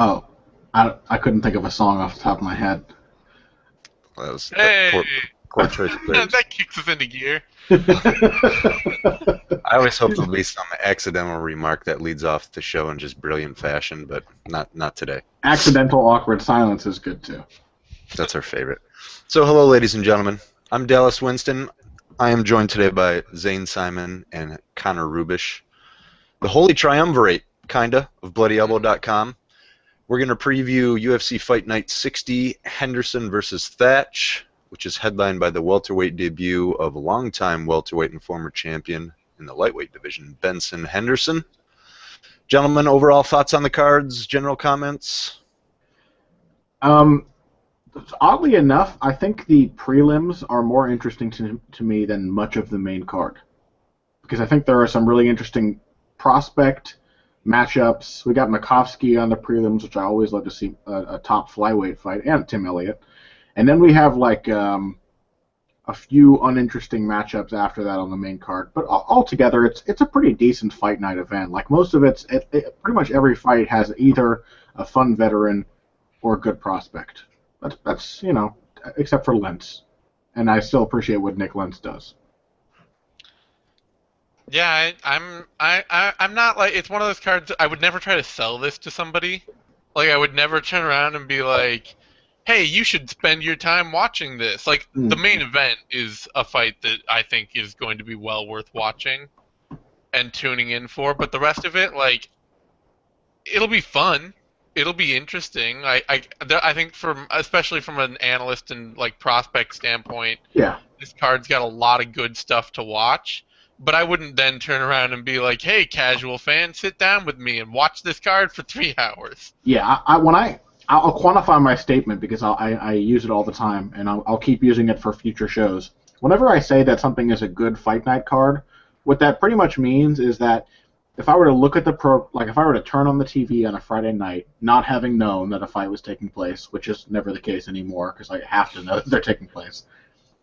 Oh, I couldn't think of a song off the top of my head. Well, that was Hey, poor choice of words. that kicks us into gear. I always hope there'll be some accidental remark that leads off the show in just brilliant fashion, but not today. Accidental awkward silence is good too. That's our favorite. So, hello, ladies and gentlemen. I'm Dallas Winston. I am joined today by Zane Simon and Connor Rubish, the holy triumvirate, kinda, of BloodyElbow.com. We're going to preview UFC Fight Night 60, Henderson versus Thatch, which is headlined by the welterweight debut of longtime welterweight and former champion in the lightweight division, Benson Henderson. Gentlemen, overall thoughts on the cards, general comments? Oddly enough, I think the prelims are more interesting to me than much of the main card. Because I think there are some really interesting prospect matchups. We got Makovski on the prelims, which I always love to see a top flyweight fight, and Tim Elliott. And then we have like a few uninteresting matchups after that on the main card. But altogether, it's a pretty decent fight night event. Like most of pretty much every fight has either a fun veteran or a good prospect. That's except for Lentz, and I still appreciate what Nick Lentz does. Yeah, I'm not like, it's one of those cards. I would never try to sell this to somebody. Like, I would never turn around and be like, "Hey, you should spend your time watching this." Like, the main event is a fight that I think is going to be well worth watching and tuning in for. But the rest of it, like, it'll be fun. It'll be interesting. I think especially from an analyst and like prospect standpoint, Yeah, this card's got a lot of good stuff to watch. But I wouldn't then turn around and be like, "Hey, casual fan, sit down with me and watch this card for 3 hours." yeah. I'll quantify my statement because I use it all the time, and I'll keep using it for future shows. Whenever I say that something is a good fight night card, what that pretty much means is that if I were to look at if I were to turn on the TV on a Friday night, not having known that a fight was taking place, which is never the case anymore because I have to know that they're taking place.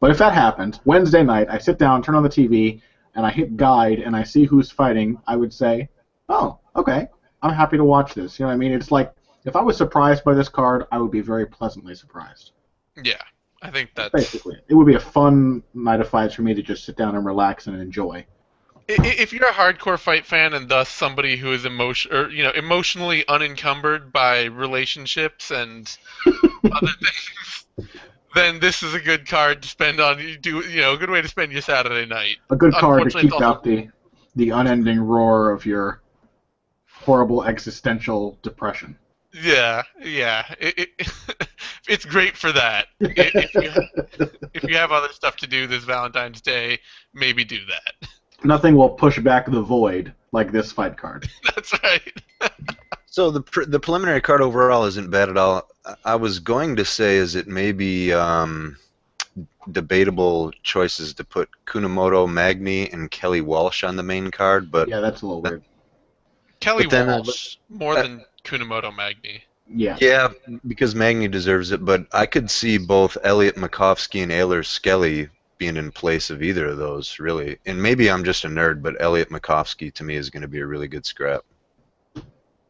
But if that happened, Wednesday night, I sit down, turn on the TV, and I hit guide, and I see who's fighting, I would say, "Oh, okay, I'm happy to watch this." You know what I mean? It's like, if I was surprised by this card, I would be very pleasantly surprised. Yeah, I think that's Basically, it would be a fun night of fights for me to just sit down and relax and enjoy. If you're a hardcore fight fan and thus somebody who is emotionally unencumbered by relationships and other things, then this is a good card to spend on. A good way to spend your Saturday night. A good card to Unfortunately, keep out the unending roar of your horrible existential depression. Yeah. It's great for that. If you have other stuff to do this Valentine's Day, maybe do that. Nothing will push back the void like this fight card. That's right. So the preliminary card overall isn't bad at all. I was going to say is it may be debatable choices to put Kunamoto, Magni, and Kelly Walsh on the main card, but Yeah, that's a little weird. Kelly But then, Walsh more than Kunamoto Magni. Yeah. because Magni deserves it, but I could see both Elliott, Makovski, and Alers Skelly being in place of either of those, really. And maybe I'm just a nerd, but Elliott Makovski to me is going to be a really good scrap.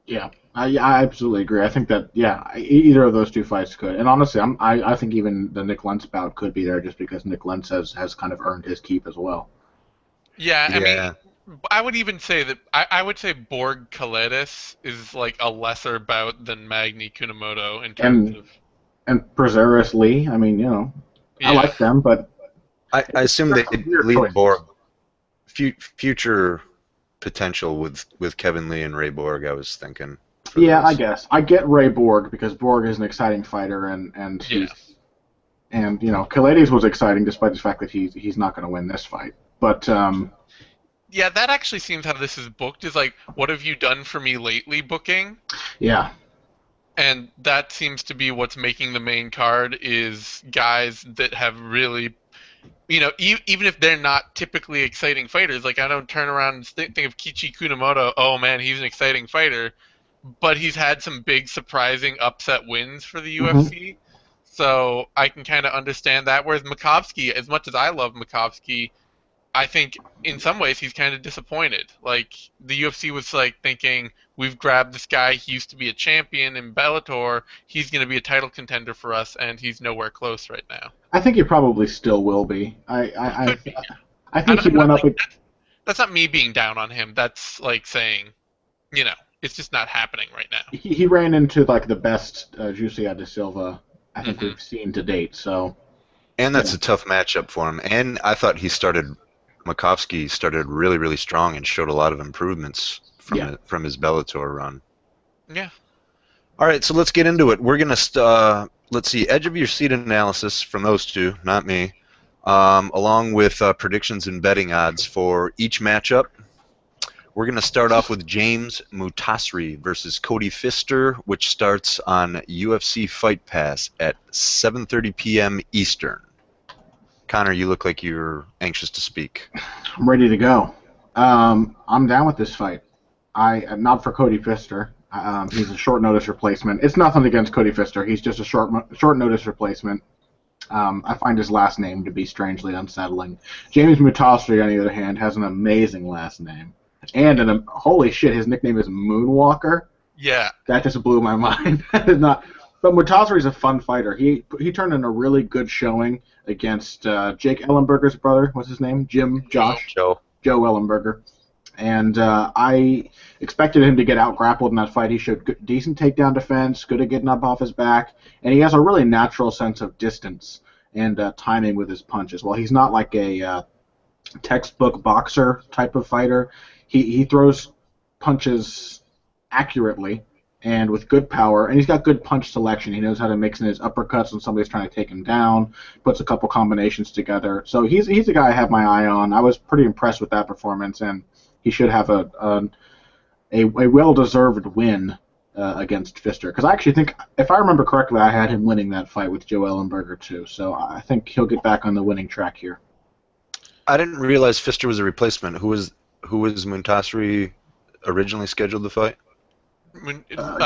Yeah, I absolutely agree. I think that either of those two fights could. And honestly, I think even the Nick Lentz bout could be there just because Nick Lentz has kind of earned his keep as well. Yeah, I mean, I would even say that I would say Borg Kalidas is like a lesser bout than Magni Kunamoto in terms of. And Prazeres Lee. I mean, I like them, but I assume they weird leave choices. Borg future potential with Kevin Lee and Ray Borg, I was thinking. Yeah, those. I guess. I get Ray Borg because Borg is an exciting fighter, and Kalidas was exciting despite the fact that he's not going to win this fight. But Yeah, that actually seems how this is booked. Is like, what have you done for me lately? Booking. yeah, And that seems to be what's making the main card is guys that have really, even if they're not typically exciting fighters. Like, I don't turn around and think of Kichi Kunamoto. Oh man, he's an exciting fighter, but he's had some big surprising upset wins for the UFC. So I can kind of understand that. Whereas Makovski, as much as I love Makovski, I think in some ways he's kind of disappointed. Like the UFC was like thinking, we've grabbed this guy. He used to be a champion in Bellator. He's going to be a title contender for us, and he's nowhere close right now. I think he probably still will be. Could be. I think he went up. That's not me being down on him. That's like saying, it's just not happening right now. He ran into like the best Jussier de Silva I think we've seen to date. So. And that's a tough matchup for him. And I thought Makovski started really, really strong and showed a lot of improvements from his Bellator run. Yeah. All right, so let's get into it. We're going to, let's see, edge of your seat analysis from those two, not me, along with predictions and betting odds for each matchup. We're going to start off with James Mutasri versus Cody Pfister, which starts on UFC Fight Pass at 7:30 p.m. Eastern. Connor, you look like you're anxious to speak. I'm ready to go. I'm down with this fight. Not for Cody Pfister. He's a short notice replacement. It's nothing against Cody Pfister. He's just a short notice replacement. I find his last name to be strangely unsettling. James Mutasri, on the other hand, has an amazing last name. And holy shit, his nickname is Moonwalker. Yeah. That just blew my mind. That is not. But Mutasri's a fun fighter. He turned in a really good showing against Jake Ellenberger's brother. What's his name? Joe Ellenberger. And I expected him to get out-grappled in that fight. He showed decent takedown defense, good at getting up off his back, and he has a really natural sense of distance and timing with his punches. While he's not like a textbook boxer type of fighter, he throws punches accurately and with good power, and he's got good punch selection. He knows how to mix in his uppercuts when somebody's trying to take him down, puts a couple combinations together. So he's a guy I have my eye on. I was pretty impressed with that performance, and he should have a well-deserved win against Pfister. Because I actually think, if I remember correctly, I had him winning that fight with Joe Ellenberger too. So I think he'll get back on the winning track here. I didn't realize Pfister was a replacement. Who was Mutasri originally scheduled to fight?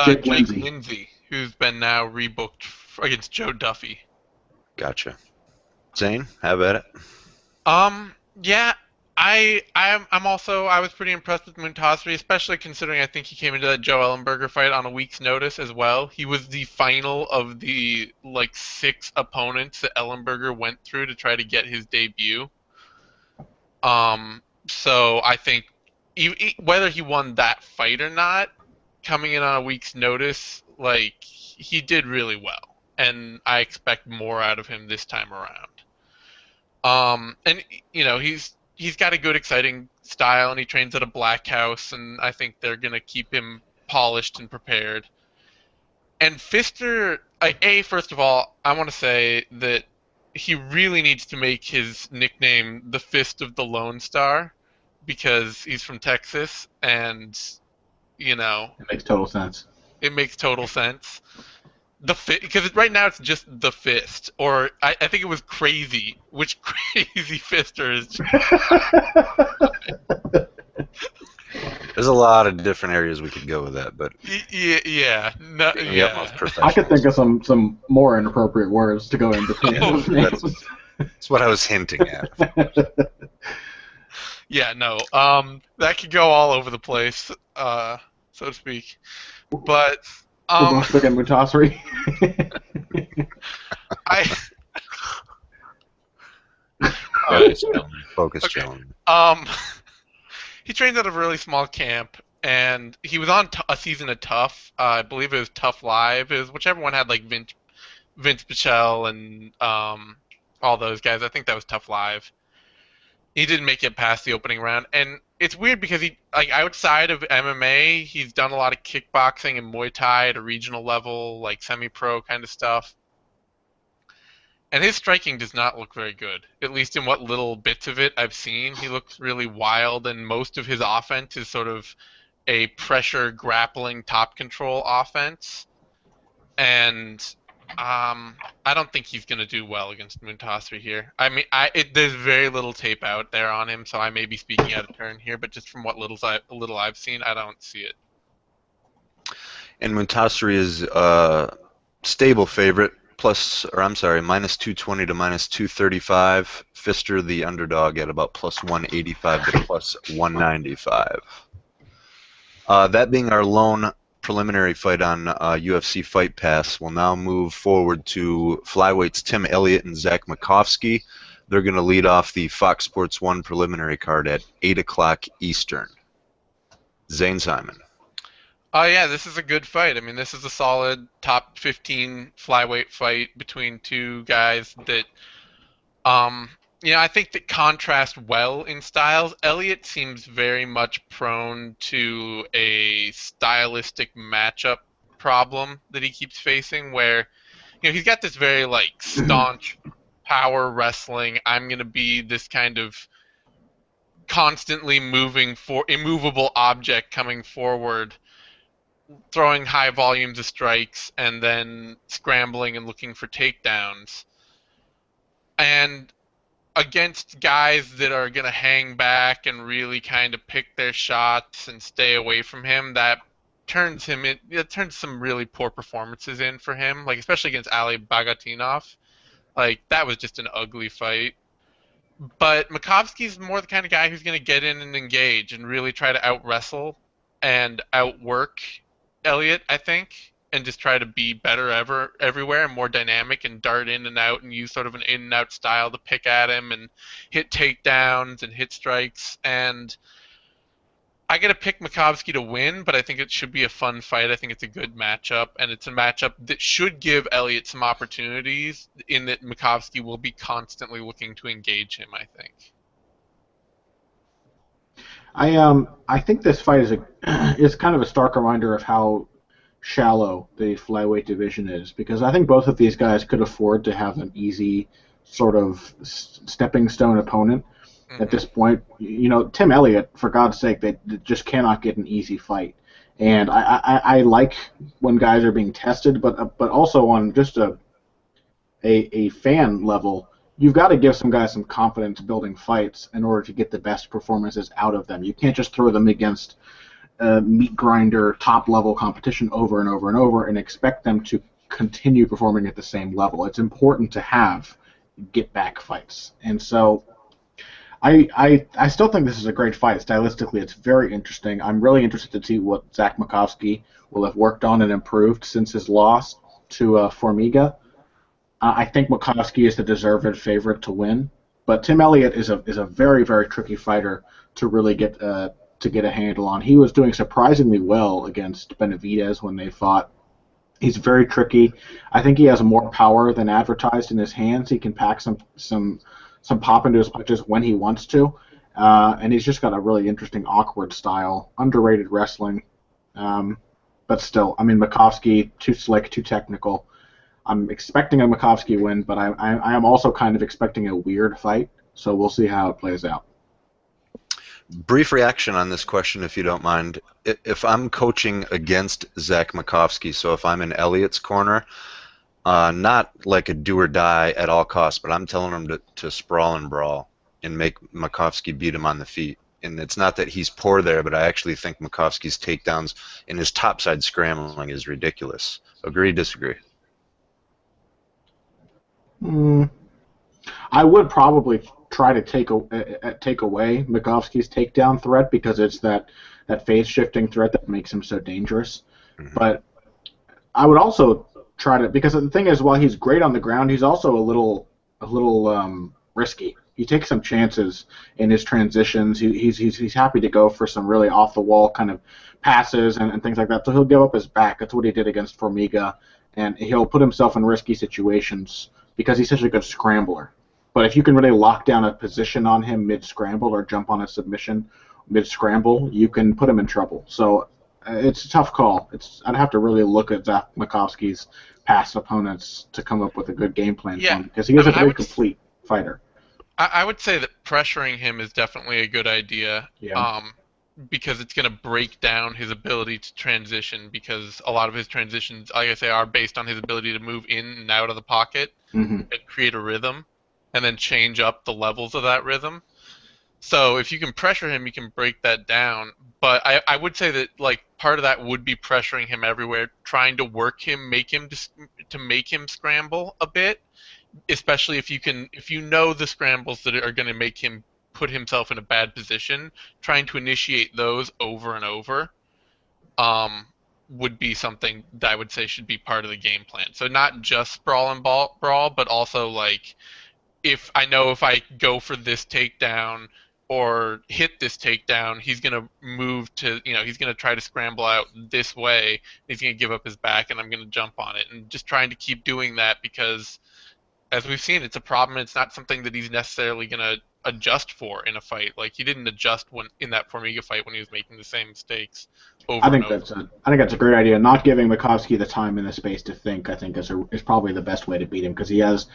Jake Lindsay, who's been now rebooked against Joe Duffy. Gotcha. Zane, how about it? Yeah, I was pretty impressed with Mutasri, especially considering I think he came into that Joe Ellenberger fight on a week's notice as well. He was the final of the 6 opponents that Ellenberger went through to try to get his debut. So I think whether he won that fight or not, coming in on a week's notice, he did really well, and I expect more out of him this time around. And he's got a good, exciting style, and he trains at a black house, and I think they're gonna keep him polished and prepared. And Pfister, first of all, I want to say that he really needs to make his nickname the Fist of the Lone Star, because he's from Texas, and it makes total sense. It makes total sense. Because right now it's just the Fist, or I think it was Crazy, which Crazy Pfister is. There's a lot of different areas we could go with that, but yeah. I could think of some more inappropriate words to go in between those names. That's what I was hinting at. Yeah, no. That could go all over the place, so to speak. But we're both picking Mutasri. Focus, okay. gentlemen. He trains at a really small camp, and he was on a season of Tough. I believe it was Tough Live. It was whichever one had Vince Pichel and all those guys. I think that was Tough Live. He didn't make it past the opening round, and it's weird because he, outside of MMA, he's done a lot of kickboxing and Muay Thai at a regional level, semi-pro kind of stuff. And his striking does not look very good, at least in what little bits of it I've seen. He looks really wild, and most of his offense is sort of a pressure grappling top control offense. And I don't think he's going to do well against Mutasri here. I mean, there's very little tape out there on him, so I may be speaking out of turn here, but just from what little I've seen, I don't see it. And Mutasri is a stable favorite, minus 220 to minus 235. Pfister, the underdog, at about plus 185 to plus 195. That being our lone preliminary fight on UFC Fight Pass, we'll now move forward to flyweights Tim Elliott and Zach Makovski. They're going to lead off the Fox Sports 1 preliminary card at 8 o'clock Eastern. Zane Simon. Oh yeah, this is a good fight. I mean, this is a solid top 15 flyweight fight between two guys that, I think that contrast well in styles. Elliott seems very much prone to a stylistic matchup problem that he keeps facing, where, he's got this very staunch power wrestling. I'm gonna be this kind of constantly immovable object coming forward, throwing high volumes of strikes and then scrambling and looking for takedowns. And against guys that are going to hang back and really kind of pick their shots and stay away from him, that turns some really poor performances in for him, especially against Ali Bagatinov. That was just an ugly fight. But Makovski's more the kind of guy who's going to get in and engage and really try to out-wrestle and outwork Elliott, I think, and just try to be better everywhere and more dynamic and dart in and out and use sort of an in and out style to pick at him and hit takedowns and hit strikes. And I got to pick Makovski to win, but I think it should be a fun fight. I think it's a good matchup, and it's a matchup that should give Elliott some opportunities in that Makovski will be constantly looking to engage him, I think. I think this fight is kind of a stark reminder of how shallow the flyweight division is, because I think both of these guys could afford to have an easy sort of stepping stone opponent at this point. Tim Elliott, for God's sake, they just cannot get an easy fight. And I like when guys are being tested, but also on just a fan level, you've got to give some guys some confidence building fights in order to get the best performances out of them. You can't just throw them against meat grinder, top-level competition over and over and over and expect them to continue performing at the same level. It's important to have get-back fights. And so I still think this is a great fight. Stylistically, it's very interesting. I'm really interested to see what Zach Makovski will have worked on and improved since his loss to Formiga. I think Makovski is the deserved favorite to win, but Tim Elliott is a very, very tricky fighter to really get a handle on. He was doing surprisingly well against Benavidez when they fought. He's very tricky. I think he has more power than advertised in his hands. He can pack some pop into his punches when he wants to, and he's just got a really interesting, awkward style. Underrated wrestling, but still, Makovski, too slick, too technical. I'm expecting a Makovski win, but I am also kind of expecting a weird fight, so we'll see how it plays out. Brief reaction on this question, if you don't mind. If I'm coaching against Zach Makovski, so if I'm in Elliott's corner, not like a do or die at all costs, but I'm telling him to sprawl and brawl and make Makovski beat him on the feet. And it's not that he's poor there, but I actually think Makovski's takedowns and his topside scrambling is ridiculous. Agree, disagree? I would probably try to take away Makovski's takedown threat, because it's that phase shifting threat that makes him so dangerous. Mm-hmm. But I would also try to, because the thing is, while he's great on the ground, he's also a little risky. He takes some chances in his transitions. He's happy to go for some really off the wall kind of passes and things like that. So he'll give up his back. That's what he did against Formiga, and he'll put himself in risky situations because he's such a good scrambler. But if you can really lock down a position on him mid-scramble or jump on a submission mid-scramble, you can put him in trouble. So it's a tough call. I'd have to really look at Zach Makovski's past opponents to come up with a good game plan for him, because he is a very complete fighter. I would say that pressuring him is definitely a good idea. Yeah. Because it's going to break down his ability to transition, because a lot of his transitions, like I say, are based on his ability to move in and out of the pocket and create a rhythm and then change up the levels of that rhythm. So if you can pressure him, you can break that down. But I would say that like part of that would be pressuring him everywhere, trying to work him, to make him scramble a bit, especially if you know the scrambles that are going to make him put himself in a bad position, trying to initiate those over and over um, would be something that I would say should be part of the game plan. So not just sprawl and brawl, but also like if I go for this takedown or hit this takedown, he's gonna move to he's gonna try to scramble out this way. He's gonna give up his back, and I'm gonna jump on it, and just trying to keep doing that because as we've seen, it's a problem. It's not something that he's necessarily gonna adjust for in a fight. Like he didn't adjust when in that Formiga fight when he was making the same mistakes over and over. I think that's a great idea. Not giving Makovski the time and the space to think, I think, is probably the best way to beat him because he has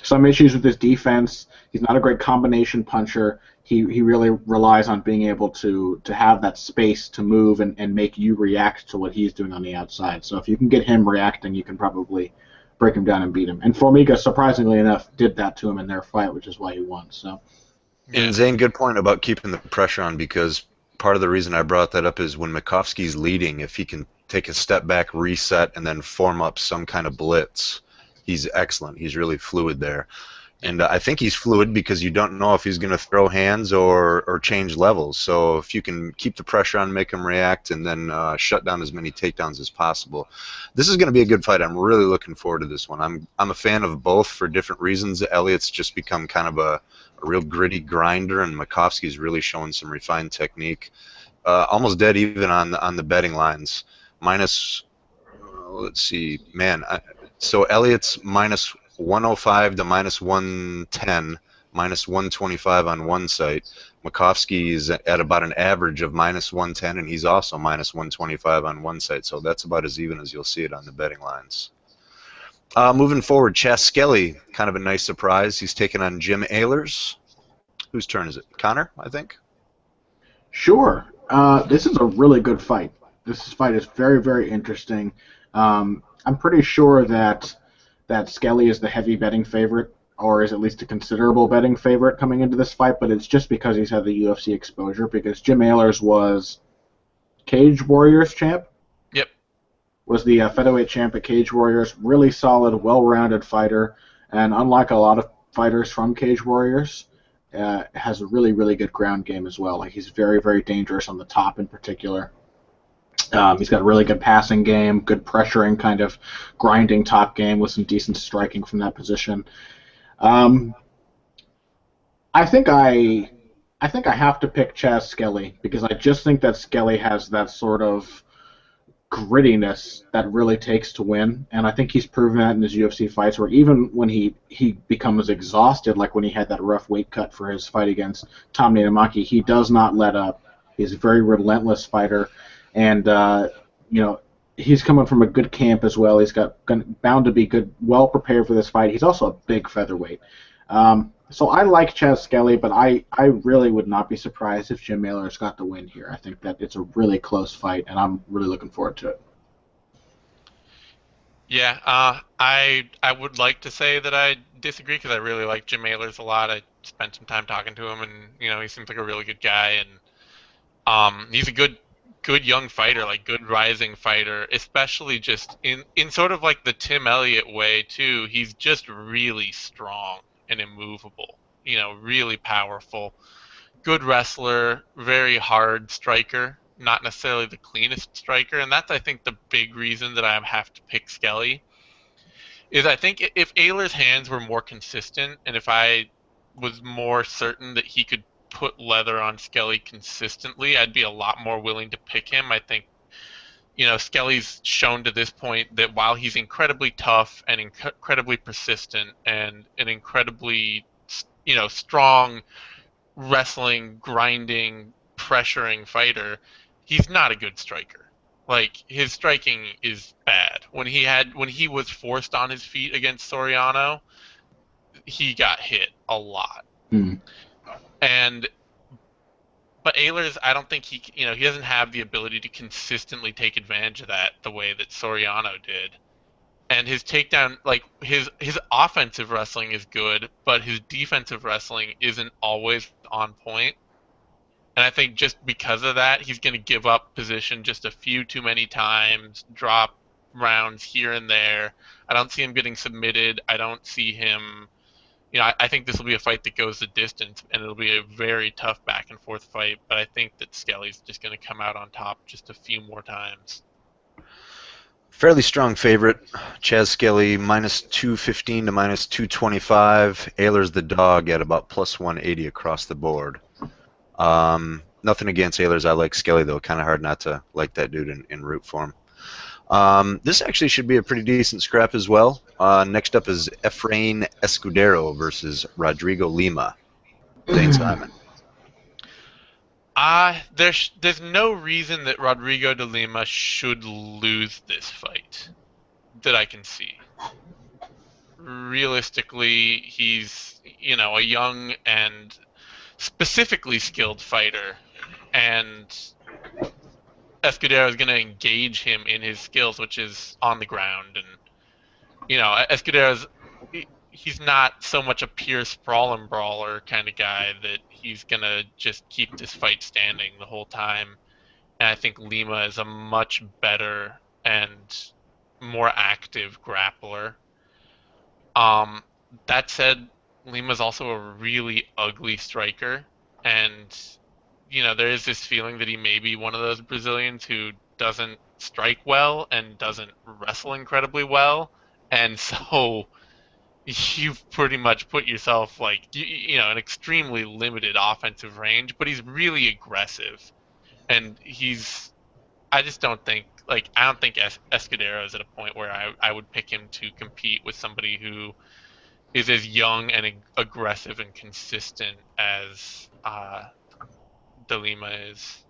some issues with his defense. He's not a great combination puncher. He really relies on being able to have that space to move and make you react to what he's doing on the outside. So if you can get him reacting, you can probably break him down and beat him. And Formiga, surprisingly enough, did that to him in their fight, which is why he won. So. And Zane, good point about keeping the pressure on because part of the reason I brought that up is when Makovski's leading, if he can take a step back, reset, and then form up some kind of blitz, he's excellent. He's really fluid there. And I think he's fluid because you don't know if he's going to throw hands or change levels. So if you can keep the pressure on, make him react, and then shut down as many takedowns as possible, this is going to be a good fight. I'm really looking forward to this one. I'm a fan of both for different reasons. Elliott's just become kind of a real gritty grinder, and Makovski's really showing some refined technique. Almost dead even on the betting lines. Minus, let's see, man. So Elliott's minus 105 to minus 110, minus 125 on one site. Makovski is at about an average of minus 110, and he's also minus 125 on one site. So that's about as even as you'll see it on the betting lines. Moving forward, Chas Skelly, kind of a nice surprise. He's taking on Jim Alers. Whose turn is it? Connor, I think? Sure. This is a really good fight. This fight is very, very interesting. I'm pretty sure that Skelly is the heavy betting favorite, or is at least a considerable betting favorite coming into this fight, but it's just because he's had the UFC exposure, because Jim Alers was Cage Warriors champ. Yep. Was the featherweight champ at Cage Warriors. Really solid, well-rounded fighter, and unlike a lot of fighters from Cage Warriors, has a really, really good ground game as well. Like he's very, very dangerous on the top in particular. He's got a really good passing game, good pressuring, kind of grinding top game with some decent striking from that position. I think I have to pick Chas Skelly because I just think that Skelly has that sort of grittiness that really takes to win, and I think he's proven that in his UFC fights, where even when he becomes exhausted, like when he had that rough weight cut for his fight against Tom Nainamaki, he does not let up. He's a very relentless fighter. And, he's coming from a good camp as well. He's bound to be good, well prepared for this fight. He's also a big featherweight. So I like Chas Skelly, but I really would not be surprised if Jim Alers got the win here. I think that it's a really close fight, and I'm really looking forward to it. Yeah, I would like to say that I disagree because I really like Jim Alers a lot. I spent some time talking to him, and he seems like a really good guy, and he's a good young fighter, like good rising fighter, especially just in sort of like the Tim Elliott way too. He's just really strong and immovable, really powerful, good wrestler, very hard striker, not necessarily the cleanest striker, and that's I think the big reason that I have to pick Skelly. Is I think if Ayler's hands were more consistent, and if I was more certain that he could put leather on Skelly consistently, I'd be a lot more willing to pick him. I think, Skelly's shown to this point that while he's incredibly tough and incredibly persistent and an incredibly, strong wrestling, grinding, pressuring fighter, he's not a good striker. Like his striking is bad. When he was forced on his feet against Soriano, he got hit a lot. Mm. But Alers, I don't think he doesn't have the ability to consistently take advantage of that the way that Soriano did. And his takedown, like his offensive wrestling is good, but his defensive wrestling isn't always on point. And I think just because of that, he's going to give up position just a few too many times, drop rounds here and there. I don't see him getting submitted. I don't see him. I think this will be a fight that goes the distance, and it'll be a very tough back and forth fight. But I think that Skelly's just going to come out on top just a few more times. Fairly strong favorite. Chaz Skelly -215 to -225. Alers the dog at about +180 across the board. Nothing against Alers. I like Skelly, though. Kind of hard not to like that dude in root form. This actually should be a pretty decent scrap as well. Next up is Efrain Escudero versus Rodrigo Lima. Zane Simon. There's no reason that Rodrigo de Lima should lose this fight that I can see. Realistically, he's a young and specifically skilled fighter, and Escudero is going to engage him in his skills, which is on the ground. And Escudero's he's not so much a pure sprawl and brawler kind of guy that he's going to just keep this fight standing the whole time. And I think Lima is a much better and more active grappler. That said, Lima's also a really ugly striker, and there is this feeling that he may be one of those Brazilians who doesn't strike well and doesn't wrestle incredibly well, and so you've pretty much put yourself an extremely limited offensive range. But he's really aggressive, and I just don't think I don't think Escudero is at a point where I would pick him to compete with somebody who is as young and aggressive and consistent as De Lima is.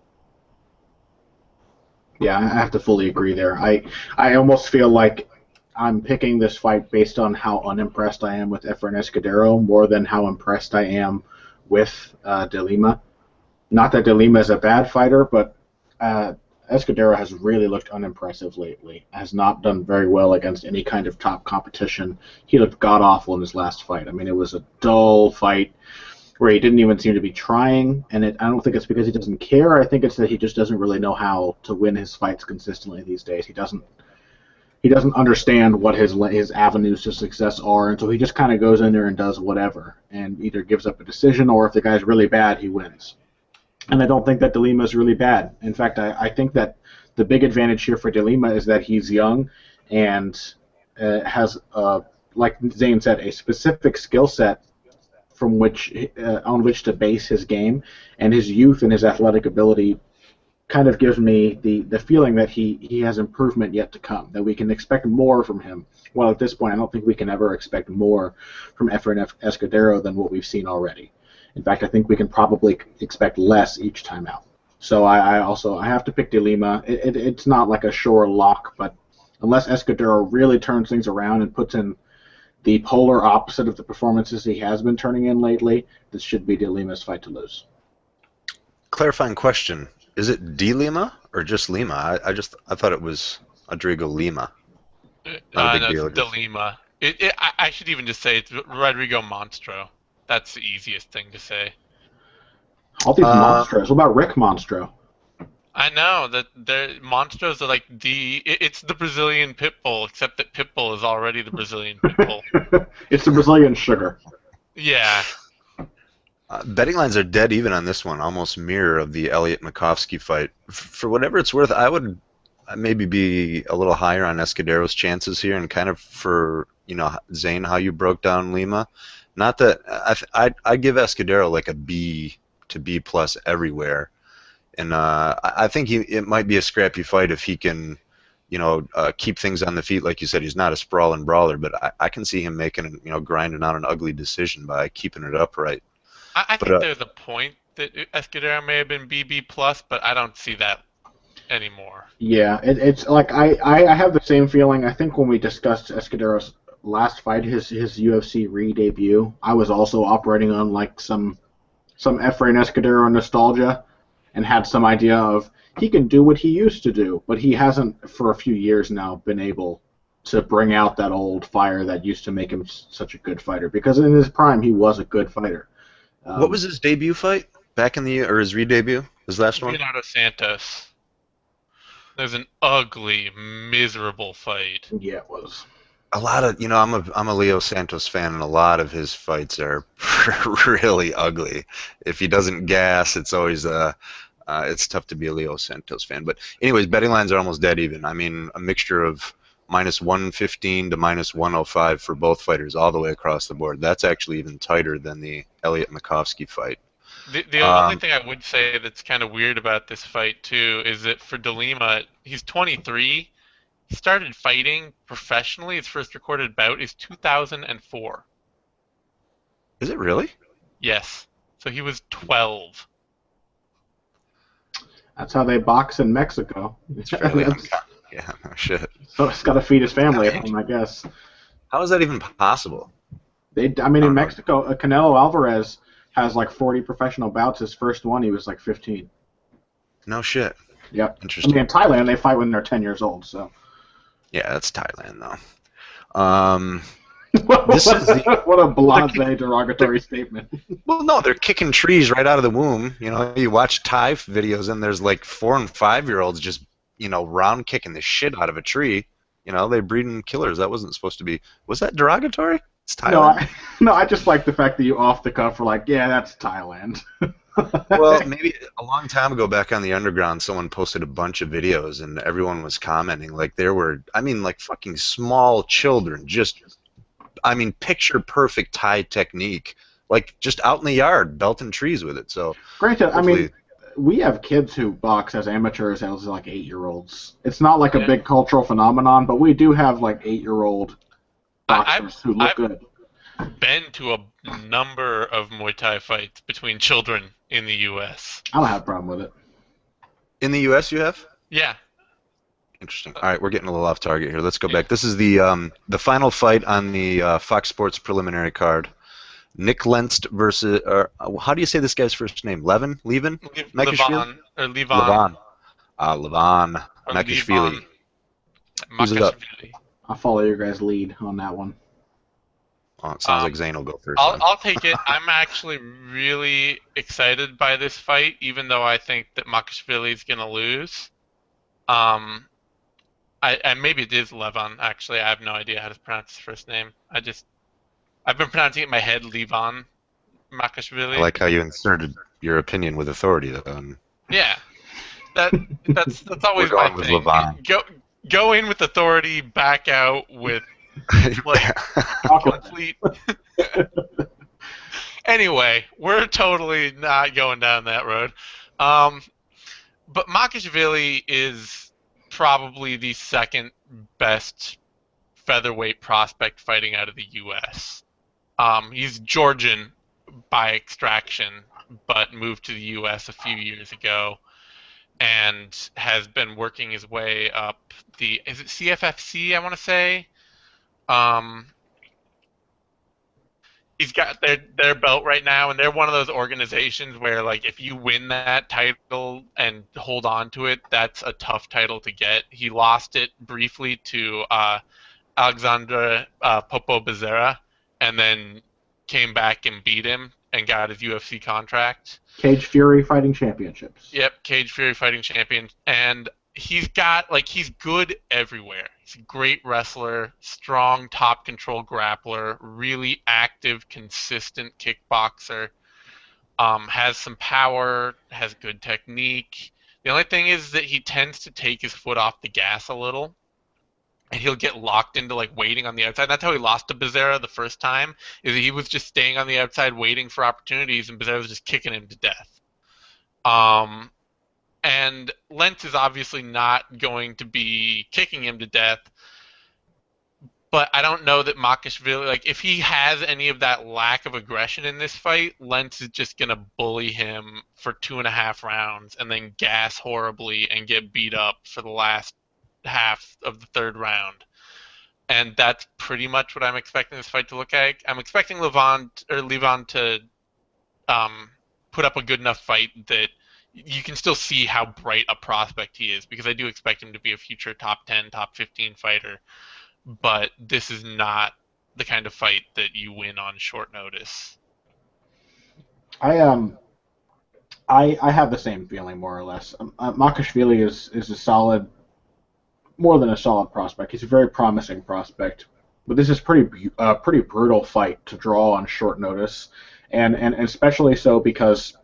Yeah, I have to fully agree there. I almost feel like I'm picking this fight based on how unimpressed I am with Efrain Escudero more than how impressed I am with De Lima. Not that De Lima is a bad fighter, but Escudero has really looked unimpressive lately. Has not done very well against any kind of top competition. He looked god-awful in his last fight. I mean, it was a dull fight where he didn't even seem to be trying, and I don't think it's because he doesn't care. I think it's that he just doesn't really know how to win his fights consistently these days. He doesn't understand what his avenues to success are, and so he just kind of goes in there and does whatever, and either gives up a decision, or if the guy's really bad, he wins. And I don't think that De Lima is really bad. In fact, I think that the big advantage here for De Lima is that he's young and has, like Zane said, a specific skill set from on which to base his game, and his youth and his athletic ability kind of gives me the feeling that he has improvement yet to come, that we can expect more from him. Well, at this point, I don't think we can ever expect more from Efrain Escudero than what we've seen already. In fact, I think we can probably expect less each time out. So I have to pick De Lima. It's not like a sure lock, but unless Escudero really turns things around and puts in the polar opposite of the performances he has been turning in lately, this should be De Lima's fight to lose. Clarifying question. Is it De Lima or just Lima? I thought it was Rodrigo Lima. No, it's De Lima. I should even just say it's Rodrigo Monstro. That's the easiest thing to say. All these Monstros. What about Rick Monstro? I know that Monstros are like it's the Brazilian Pitbull, except that Pitbull is already the Brazilian Pitbull. It's the Brazilian Sugar. Yeah. Betting lines are dead even on this one, almost mirror of the Elliott Makovski fight. For whatever it's worth, I would maybe be a little higher on Escudero's chances here, and kind of for Zane, how you broke down Lima. Not that I give Escudero like a B to B plus everywhere, and I think it might be a scrappy fight if he can, keep things on the feet. Like you said, he's not a sprawl and brawler, but I can see him making grinding out an ugly decision by keeping it upright. I think there's a point that Escudero may have been BB plus, but I don't see that anymore. Yeah, it's like I have the same feeling. I think when we discussed Escudero's last fight, his UFC re-debut, I was also operating on like some Efrain Escudero nostalgia, and had some idea of he can do what he used to do, but he hasn't for a few years now been able to bring out that old fire that used to make him such a good fighter, because in his prime he was a good fighter. What was his debut fight? back in the or his re-debut, his last one? Leonardo Santos. It was an ugly, miserable fight. Yeah, it was. A lot of, I'm a Leo Santos fan, and a lot of his fights are really ugly. If he doesn't gas, it's always it's tough to be a Leo Santos fan. But anyways, betting lines are almost dead even. I mean, a mixture of -115 to -105 for both fighters all the way across the board. That's actually even tighter than the Elliott Makovski fight. The only thing I would say that's kind of weird about this fight too is that for De Lima, he's 23. He started fighting professionally. His first recorded bout is 2004. Is it really? Yes. So he was 12. That's how they box in Mexico. It's really yeah, no shit. So he's got to feed his family at home, I guess. How is that even possible? In Mexico, Canelo Alvarez has like 40 professional bouts. His first one, he was like 15. No shit. Yep. Interesting. In Thailand, they fight when they're 10 years old. So. Yeah, that's Thailand, though. What a blasé derogatory statement. Well, no, they're kicking trees right out of the womb. You watch Thai videos, and there's like 4- and 5-year-olds just, round kicking the shit out of a tree. They're breeding killers. That wasn't supposed to be. Was that derogatory? It's Thailand. I just like the fact that you off the cuff were like, yeah, that's Thailand. Well, maybe a long time ago back on the Underground, someone posted a bunch of videos, and everyone was commenting. Like, there were, like fucking small children, just, picture perfect Thai technique. Like, just out in the yard, belting trees with it. So, granted, we have kids who box as amateurs as like 8-year-olds. It's not like a big cultural phenomenon, but we do have like 8-year-old boxers who look good. Been to a number of Muay Thai fights between children in the U.S. I don't have a problem with it. In the U.S. you have? Yeah. Interesting. All right, we're getting a little off target here. Let's go back. This is the final fight on the Fox Sports preliminary card. Nick Lentz versus, how do you say this guy's first name? Levin? Levon. Levon. Levon. Makashvili. Who's it up? I'll follow your guys' lead on that one. Oh, it sounds like Zane will go first. I'll take it. I'm actually really excited by this fight, even though I think that Makashvili is going to lose. And maybe it is Levon, actually. I have no idea how to pronounce his first name. I've been pronouncing it in my head, Levon Makashvili. I like how you inserted your opinion with authority, though. Yeah. That's always my thing. With Levon. Go in with authority, back out with complete. Anyway, we're totally not going down that road. But Makashvili is probably the second best featherweight prospect fighting out of the U.S. He's Georgian by extraction, but moved to the U.S. a few years ago and has been working his way up is it CFFC, I want to say? He's got their belt right now, and they're one of those organizations where, like, if you win that title and hold on to it, that's a tough title to get. He lost it briefly to Alexandre Popo Bezerra, and then came back and beat him and got his UFC contract. Cage Fury Fighting Championships. Yep, Cage Fury Fighting Champion. And he's good everywhere. He's a great wrestler, strong top control grappler, really active, consistent kickboxer, has some power, has good technique. The only thing is that he tends to take his foot off the gas a little, and he'll get locked into like waiting on the outside. That's how he lost to Bezerra the first time, is that he was just staying on the outside waiting for opportunities, and Bezerra was just kicking him to death. And Lentz is obviously not going to be kicking him to death, but I don't know that Makashvili, like, if he has any of that lack of aggression in this fight, Lentz is just going to bully him for 2.5 rounds and then gas horribly and get beat up for the last half of the third round. And that's pretty much what I'm expecting this fight to look like. I'm expecting Levon to put up a good enough fight that you can still see how bright a prospect he is, because I do expect him to be a future top 10, top 15 fighter. But this is not the kind of fight that you win on short notice. I I have the same feeling more or less. Makashvili is a solid, more than a solid prospect. He's a very promising prospect, but this is pretty brutal fight to draw on short notice, and especially so because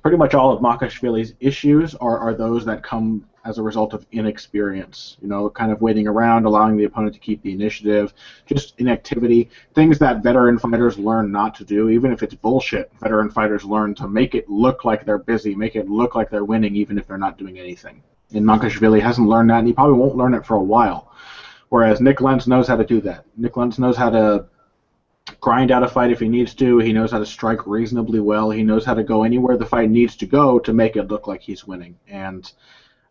pretty much all of Makashvili's issues are those that come as a result of inexperience. Kind of waiting around, allowing the opponent to keep the initiative, just inactivity, things that veteran fighters learn not to do, even if it's bullshit. Veteran fighters learn to make it look like they're busy, make it look like they're winning, even if they're not doing anything. And Makashvili hasn't learned that, and he probably won't learn it for a while. Whereas Nick Lentz knows how to do that. Nick Lentz knows how to grind out a fight if he needs to. He knows how to strike reasonably well. He knows how to go anywhere the fight needs to go to make it look like he's winning. And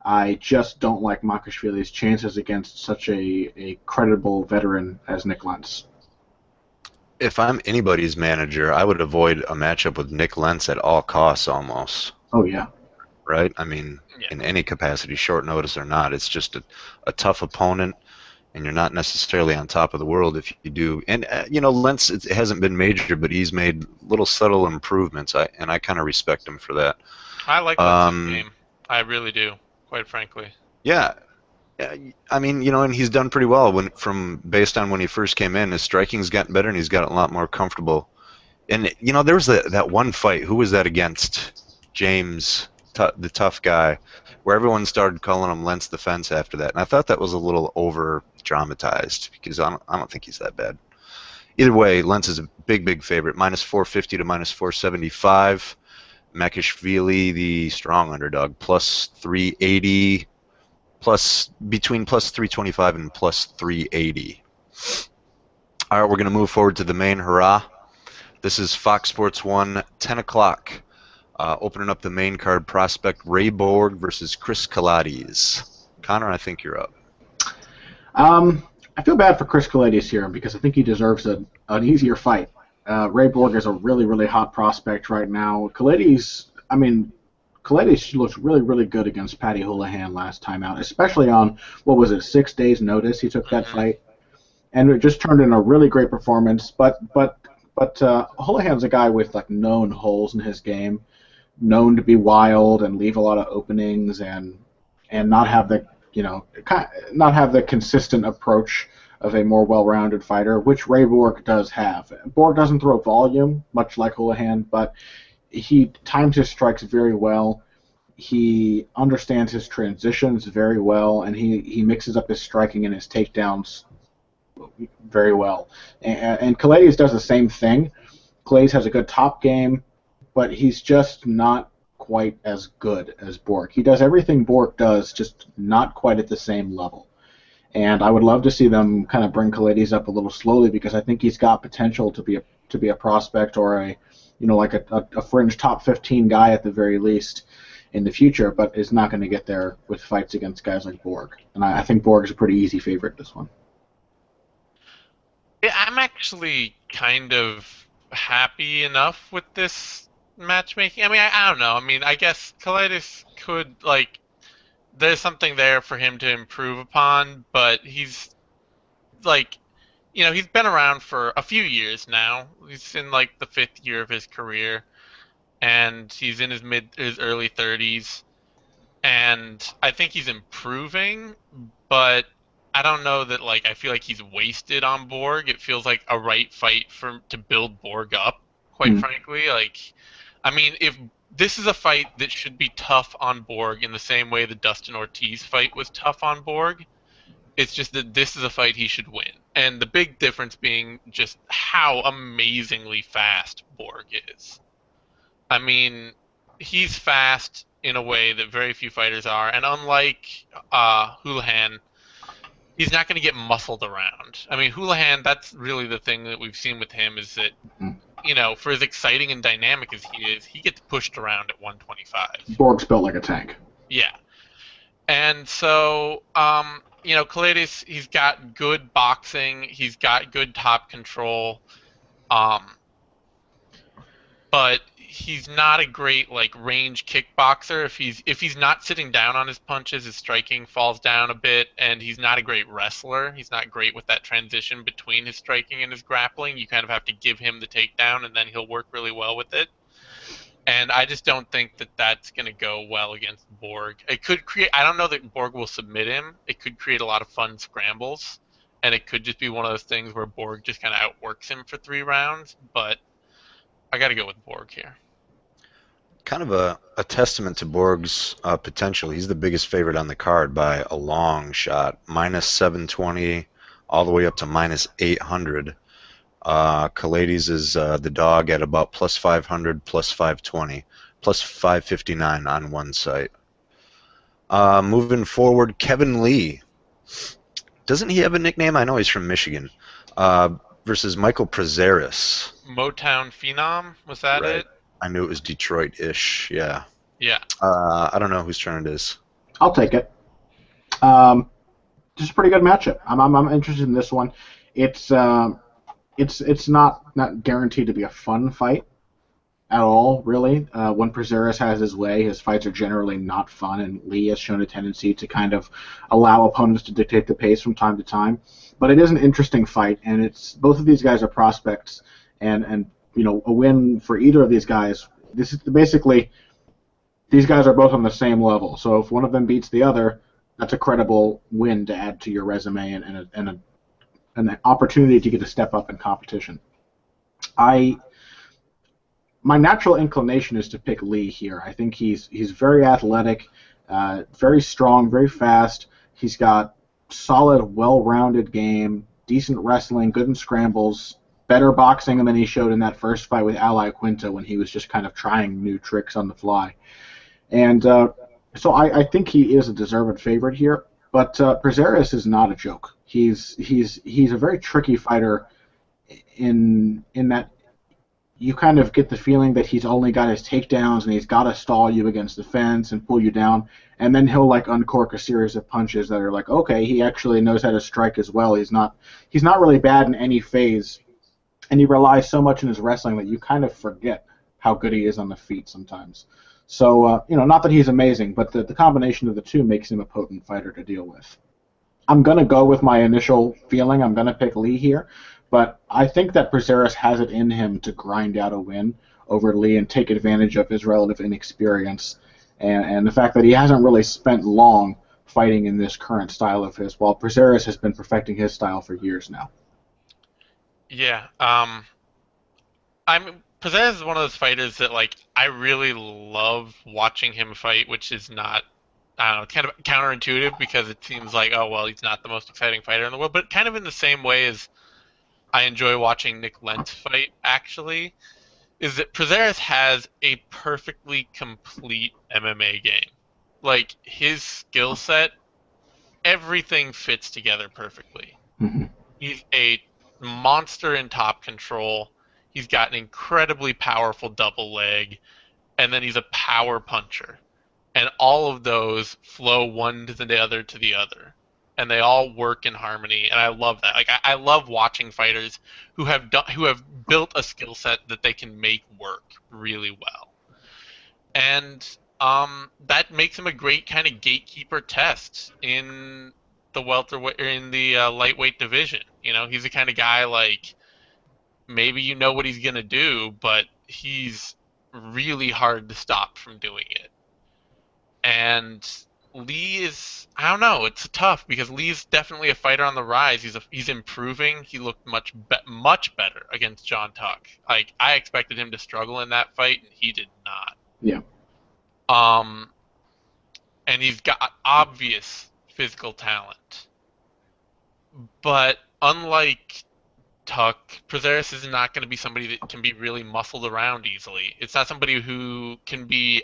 I just don't like Makashvili's chances against such a credible veteran as Nick Lentz. If I'm anybody's manager, I would avoid a matchup with Nick Lentz at all costs almost. Oh, yeah. Right? I mean, in any capacity, short notice or not, it's just a tough opponent. And you're not necessarily on top of the world if you do. And, Lentz, it hasn't been major, but he's made little subtle improvements, and I kind of respect him for that. I like Lentz's game. I really do, quite frankly. Yeah. I mean, and he's done pretty well based on when he first came in. His striking's gotten better, and he's gotten a lot more comfortable. And, there was that one fight. Who was that against? James, the tough guy, where everyone started calling him Lentz the Fence after that. And I thought that was a little over-dramatized because I don't think he's that bad. Either way, Lentz is a big favorite, minus 450 to minus 475. Makashvili, the strong underdog, plus 380, between plus 325 and plus 380. All right, we're going to move forward to the main hurrah. This is Fox Sports 1, 10 o'clock. Opening up the main card, prospect Ray Borg versus Chris Kalades. Connor, I think you're up. I feel bad for Chris Kalades here because I think he deserves an easier fight. Ray Borg is a really hot prospect right now. Kalades looked really good against Paddy Holohan last time out, especially on, 6 days notice he took that fight. And it just turned in a really great performance. But Holohan's a guy with known holes in his game, known to be wild and leave a lot of openings and not have the consistent approach of a more well-rounded fighter, which Ray Borg does have. Borg doesn't throw volume, much like Holohan, but he times his strikes very well. He understands his transitions very well, and he mixes up his striking and his takedowns very well. And Kalades does the same thing. Kalades has a good top game, but he's just not quite as good as Borg. He does everything Borg does, just not quite at the same level. And I would love to see them kind of bring Kalades up a little slowly because I think he's got potential to be a prospect or a fringe top 15 guy at the very least in the future, but is not going to get there with fights against guys like Borg. And I think Borg is a pretty easy favorite this one. Yeah, I'm actually kind of happy enough with this matchmaking. I mean, I don't know. I mean, I guess Kalades could, there's something there for him to improve upon, but he's, he's been around for a few years now. He's in, the 5th year of his career, and he's in his early 30s, and I think he's improving, but I don't know that, I feel like he's wasted on Borg. It feels like a right fight to build Borg up, quite frankly. I mean, if this is a fight that should be tough on Borg in the same way the Dustin Ortiz fight was tough on Borg, it's just that this is a fight he should win. And the big difference being just how amazingly fast Borg is. I mean, he's fast in a way that very few fighters are, and unlike Holohan, he's not going to get muscled around. I mean, Holohan, that's really the thing that we've seen with him is that, for as exciting and dynamic as he is, he gets pushed around at 125. Borg's built like a tank. Yeah. And so, Kalades, he's got good boxing. He's got good top control. But he's not a great range kickboxer. If he's not sitting down on his punches, his striking falls down a bit, and he's not a great wrestler. He's not great with that transition between his striking and his grappling. You kind of have to give him the takedown, and then he'll work really well with it. And I just don't think that that's going to go well against Borg. It could create. I don't know that Borg will submit him. It could create a lot of fun scrambles, and it could just be one of those things where Borg just kind of outworks him for 3 rounds. But I got to go with Borg here. Kind of a testament to Borg's potential. He's the biggest favorite on the card by a long shot, -720 all the way up to -800. Kalades is the dog at about +500, +520, +559 on one site. Moving forward, Kevin Lee. Doesn't he have a nickname? I know he's from Michigan. Versus Michael Prazeres. Motown Phenom, was that Right. it? I knew it was Detroit-ish, yeah. Yeah. I don't know whose turn it is. I'll take it. Just a pretty good matchup. I'm interested in this one. It's not guaranteed to be a fun fight at all, really. When Prazeres has his way, his fights are generally not fun, and Lee has shown a tendency to kind of allow opponents to dictate the pace from time to time. But it is an interesting fight, and it's both of these guys are prospects, and a win for either of these guys. This is basically these guys are both on the same level. So if one of them beats the other, that's a credible win to add to your resume and an opportunity to get a step up in competition. My natural inclination is to pick Lee here. I think he's very athletic, very strong, very fast. He's got solid, well-rounded game, decent wrestling, good in scrambles, better boxing than he showed in that first fight with Ally Quinta when he was just kind of trying new tricks on the fly. And so I think he is a deserved favorite here. But Prazeres is not a joke. He's a very tricky fighter in that you kind of get the feeling that he's only got his takedowns and he's got to stall you against the fence and pull you down, and then he'll like uncork a series of punches that are like, okay, he actually knows how to strike as well. He's not really bad in any phase, and he relies so much on his wrestling that you kind of forget how good he is on the feet sometimes. So not that he's amazing, but the combination of the two makes him a potent fighter to deal with. I'm gonna go with my initial feeling. I'm gonna pick Lee here. But I think that Prazeres has it in him to grind out a win over Lee and take advantage of his relative inexperience and the fact that he hasn't really spent long fighting in this current style of his, while Prazeres has been perfecting his style for years now. Yeah. Prazeres is one of those fighters that I really love watching him fight, which is not, I don't know, kind of counterintuitive because it seems like, oh well, he's not the most exciting fighter in the world, but kind of in the same way as I enjoy watching Nick Lentz fight, actually, is that Prazeres has a perfectly complete MMA game. Like, his skill set, everything fits together perfectly. Mm-hmm. He's a monster in top control. He's got an incredibly powerful double leg, and then he's a power puncher. And all of those flow one to the other to the other. And they all work in harmony, and I love that. Like, I love watching fighters who have built a skill set that they can make work really well, and that makes him a great kind of gatekeeper test in the lightweight division. He's the kind of guy maybe you know what he's gonna do, but he's really hard to stop from doing it. And Lee is, I don't know, it's tough because Lee's definitely a fighter on the rise. He's improving. He looked much better against John Tuck. I expected him to struggle in that fight, and he did not. Yeah. And he's got obvious physical talent. But unlike Tuck, Prazeres is not going to be somebody that can be really muscled around easily. It's not somebody who can be,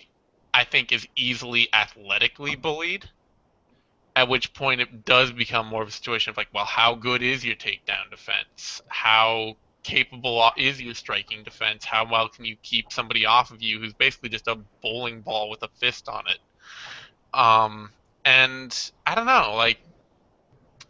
I think, is easily athletically bullied, at which point it does become more of a situation of well, how good is your takedown defense? How capable is your striking defense? How well can you keep somebody off of you who's basically just a bowling ball with a fist on it? And I don't know,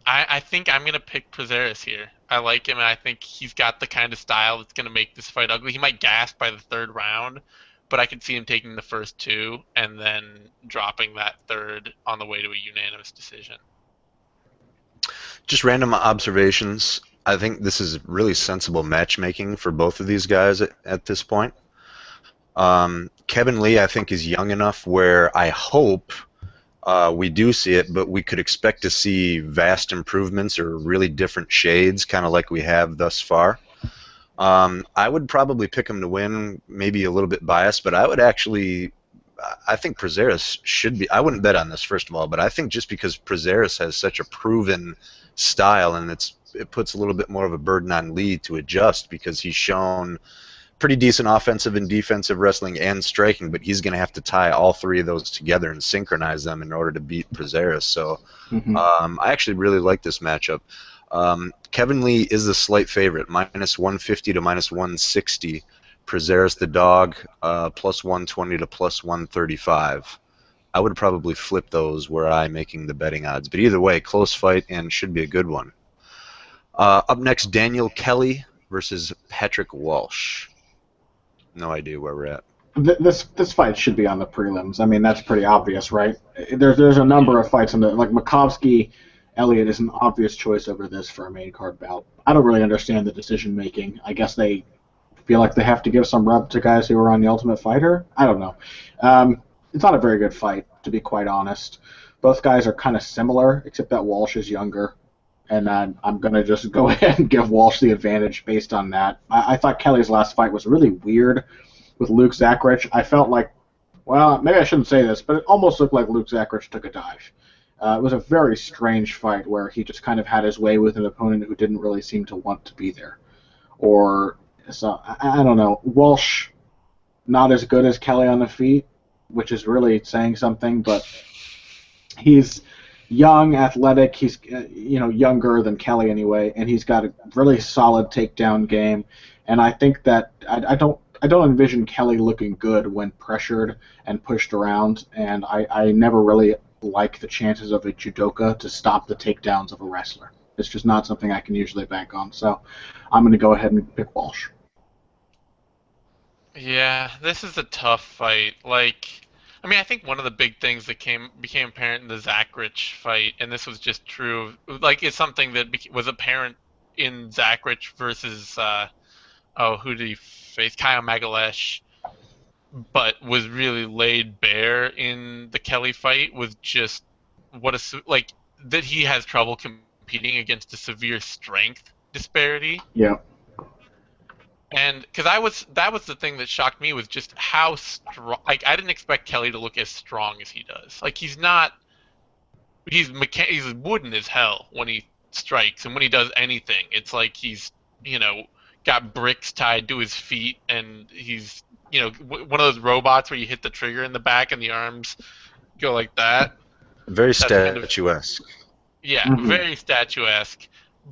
I think I'm going to pick Prazeres here. I like him, and I think he's got the kind of style that's going to make this fight ugly. He might gasp by the third round, but I could see him taking the first two and then dropping that third on the way to a unanimous decision. Just random observations. I think this is really sensible matchmaking for both of these guys at this point. Kevin Lee, I think, is young enough where I hope we do see it, but we could expect to see vast improvements or really different shades, kind of like we have thus far. I would probably pick him to win, maybe a little bit biased, but I would actually, I think Prazeres should be, I wouldn't bet on this, first of all, but I think just because Prazeres has such a proven style, and it puts a little bit more of a burden on Lee to adjust, because he's shown pretty decent offensive and defensive wrestling and striking, but he's going to have to tie all three of those together and synchronize them in order to beat Prazeres. So I actually really like this matchup. Kevin Lee is the slight favorite, minus 150 to minus 160. Prazeres the dog, plus 120 to plus 135. I would probably flip those were I making the betting odds. But either way, close fight and should be a good one. Up next, Daniel Kelly versus Patrick Walsh. No idea where we're at. This fight should be on the prelims. I mean, that's pretty obvious, right? There's a number of fights in the, like Makovski, Elliott is an obvious choice over this for a main card bout. I don't really understand the decision making. I guess they feel like they have to give some rub to guys who are on the Ultimate Fighter. I don't know. It's not a very good fight, to be quite honest. Both guys are kind of similar, except that Walsh is younger. And I'm going to just go ahead and give Walsh the advantage based on that. I thought Kelly's last fight was really weird with Luke Zachrich. I felt like, well, maybe I shouldn't say this, but it almost looked like Luke Zachrich took a dive. It was a very strange fight where he just kind of had his way with an opponent who didn't really seem to want to be there. So I don't know. Walsh, not as good as Kelly on the feet, which is really saying something, but he's young, athletic. He's younger than Kelly anyway, and he's got a really solid takedown game. And I think that I don't envision Kelly looking good when pressured and pushed around. And I never really like the chances of a judoka to stop the takedowns of a wrestler. It's just not something I can usually bank on. So I'm going to go ahead and pick Walsh. Yeah, this is a tough fight. I think one of the big things that became apparent in the Zachrich fight, and this was just true, it's something that was apparent in Zachrich versus, who did he face? Kyle Magalesh, but was really laid bare in the Kelly fight, was just that he has trouble competing against a severe strength disparity. Yeah. And because that was the thing that shocked me, was just how strong. I didn't expect Kelly to look as strong as he does. He's wooden as hell when he strikes, and when he does anything, it's like he's got bricks tied to his feet, and he's one of those robots where you hit the trigger in the back and the arms go like that. Very statuesque. Very statuesque.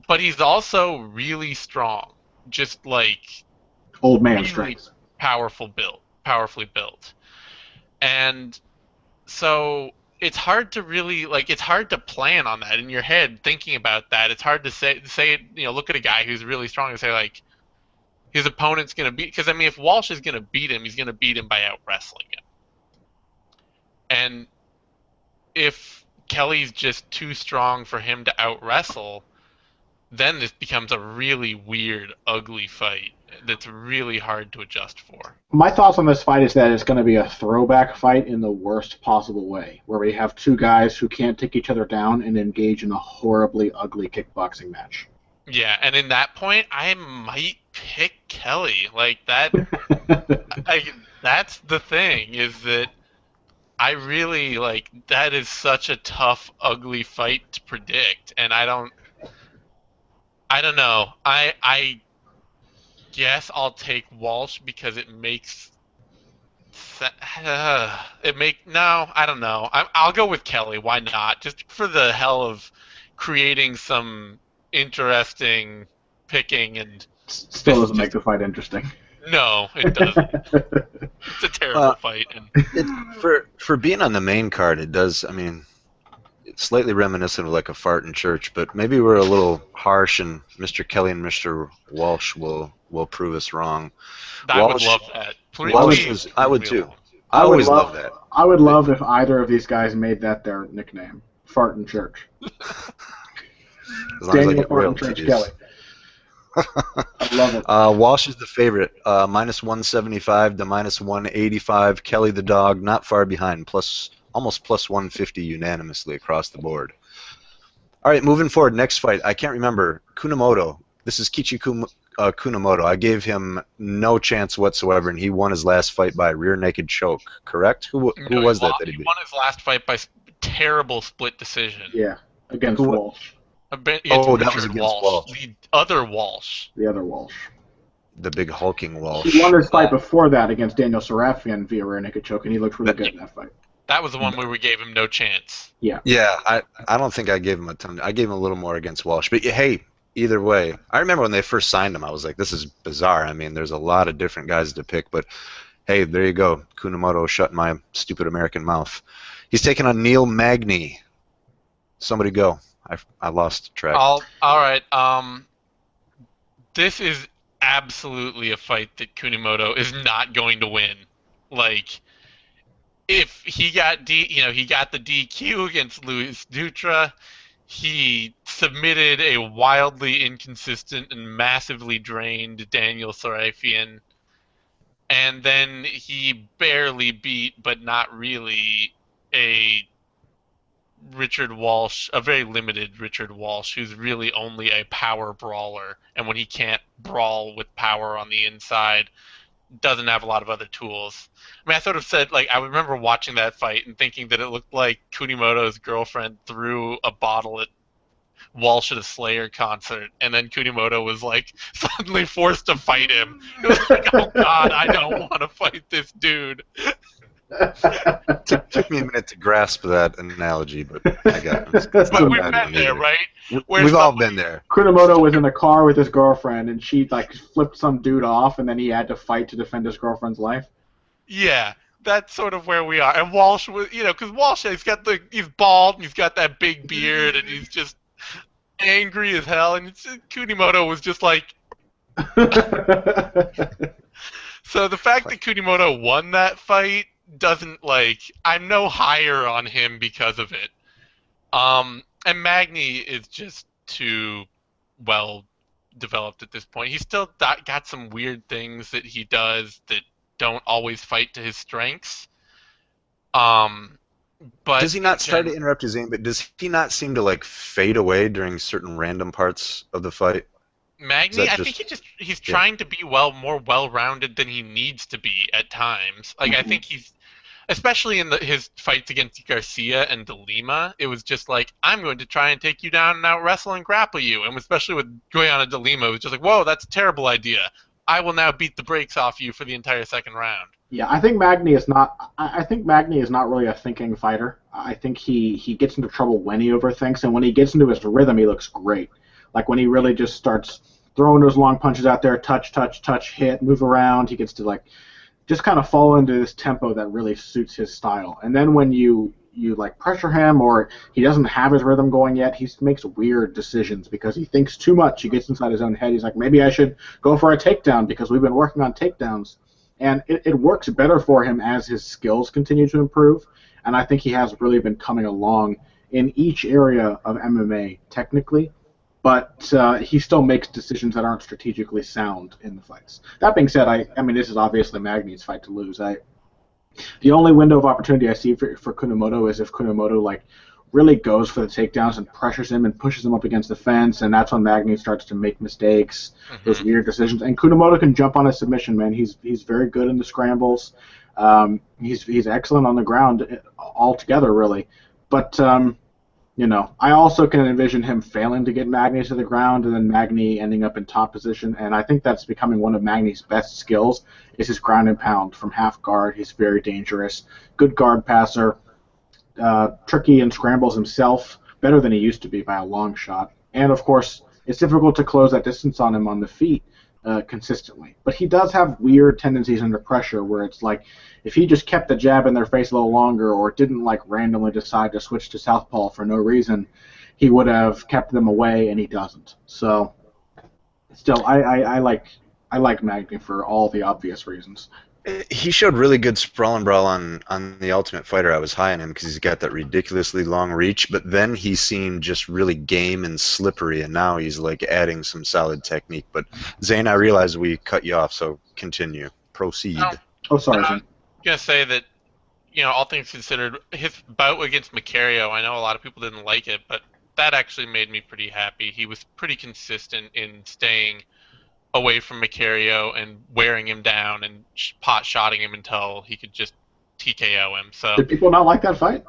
But he's also really strong. Just old man really strength. Powerfully built. And so it's hard to really it's hard to plan on that in your head, thinking about that. It's hard to say look at a guy who's really strong and say his opponent's going to beat, because if Walsh is going to beat him, he's going to beat him by out wrestling him. And if Kelly's just too strong for him to out wrestle, then this becomes a really weird, ugly fight that's really hard to adjust for. My thoughts on this fight is that it's going to be a throwback fight in the worst possible way, where we have two guys who can't take each other down and engage in a horribly ugly kickboxing match. Yeah, and in that point, I might pick Kelly. That. That's the thing, is that I really that is such a tough, ugly fight to predict, and I don't know. I guess I'll take Walsh because it makes no, I don't know. I'll go with Kelly. Why not? Just for the hell of creating some interesting picking, and still doesn't make the fight interesting. No, it doesn't. It's a terrible fight. And for being on the main card, it does. It's slightly reminiscent of a fart in church, but maybe we're a little harsh, and Mr. Kelly and Mr. Walsh will prove us wrong. I would love that. I would too. I always love that. I would love if either of these guys made that their nickname. Fart in church. As long as I Daniel get Fart in Church royalties. Kelly. I love it. Walsh is the favorite. Minus 175 to minus 185. Kelly the dog, not far behind. Almost plus 150 unanimously across the board. All right, moving forward. Next fight. I can't remember. Kunamoto. This is Kunamoto. I gave him no chance whatsoever, and he won his last fight by rear naked choke. Correct? Who was that he beat? He won his last fight by terrible split decision. Yeah, against Walsh. That was against Walsh. The other Walsh. The other Walsh. The big hulking Walsh. He won his fight before that against Daniel Sarafian via rear naked choke, and he looked really good in that fight. That was the one where we gave him no chance. Yeah. Yeah, I don't think I gave him a ton. I gave him a little more against Walsh. But hey, either way, I remember when they first signed him, I was like, this is bizarre. I mean, there's a lot of different guys to pick, but hey, there you go. Kunamoto shut my stupid American mouth. He's taking on Neil Magny. Somebody go. I lost track. All right. This is absolutely a fight that Kunamoto is not going to win. Like, if he got he got the DQ against Luis Dutra. He submitted a wildly inconsistent and massively drained Daniel Sarafian, and then he barely beat, but not really, a Richard Walsh, a very limited Richard Walsh, who's really only a power brawler, and when he can't brawl with power on the inside, doesn't have a lot of other tools. I mean, I sort of said, like, I remember watching that fight and thinking that it looked like Kunamoto's girlfriend threw a bottle at Walsh at a Slayer concert, and then Kunamoto was, like, suddenly forced to fight him. It was like, oh god, I don't want to fight this dude. Took me a minute to grasp that analogy, but I got it. But we've been there, right? We've all been there. Kunamoto was in the car with his girlfriend, and she flipped some dude off, and then he had to fight to defend his girlfriend's life. Yeah, that's sort of where we are. And Walsh was, because Walsh, he's bald, and he's got that big beard, and he's just angry as hell. And Kunamoto was just like. So the fact that Kunamoto won that fight doesn't, I'm no higher on him because of it. And Magni is just too well developed at this point. He's still got some weird things that he does that don't always fight to his strengths. But does he not, sorry to interrupt you, Zane, but does he not seem to fade away during certain random parts of the fight? Magni, I think he's trying to be more well-rounded than he needs to be at times. I think he's, especially in his fights against Garcia and De Lima, it was just I'm going to try and take you down and out-wrestle and grapple you. And especially with Guayana De Lima, it was just whoa, that's a terrible idea. I will now beat the brakes off you for the entire second round. Yeah, I think Magni is not. I think Magni is not really a thinking fighter. I think he gets into trouble when he overthinks, and when he gets into his rhythm, he looks great. Like when he really just starts throwing those long punches out there, touch, hit, move around. He gets to just kind of fall into this tempo that really suits his style. And then when you pressure him, or he doesn't have his rhythm going yet, he makes weird decisions because he thinks too much. He gets inside his own head. He's like, maybe I should go for a takedown because we've been working on takedowns. And it works better for him as his skills continue to improve. And I think he has really been coming along in each area of MMA technically. But he still makes decisions that aren't strategically sound in the fights. That being said, I mean, this is obviously Magni's fight to lose. The only window of opportunity I see for Kunamoto is if Kunamoto really goes for the takedowns and pressures him and pushes him up against the fence, and that's when Magni starts to make mistakes, those weird decisions. And Kunamoto can jump on a submission, man. He's very good in the scrambles. He's excellent on the ground altogether, really. But I also can envision him failing to get Magni to the ground and then Magni ending up in top position. And I think that's becoming one of Magni's best skills is his ground and pound from half guard. He's very dangerous. Good guard passer. Tricky in scrambles himself. Better than he used to be by a long shot. And, of course, it's difficult to close that distance on him on the feet consistently. But he does have weird tendencies under pressure where it's if he just kept the jab in their face a little longer or didn't randomly decide to switch to southpaw for no reason, he would have kept them away, and he doesn't. So, still, I like Magni for all the obvious reasons. He showed really good sprawl and brawl on the Ultimate Fighter. I was high on him because he's got that ridiculously long reach, but then he seemed just really game and slippery, and now he's like adding some solid technique. But Zane, I realize we cut you off, so continue. Proceed. Oh, sorry, Zane. I'm gonna say that, all things considered, his bout against Macario, I know a lot of people didn't like it, but that actually made me pretty happy. He was pretty consistent in staying away from Macario and wearing him down and pot-shotting him until he could just TKO him. So Did people not like that fight?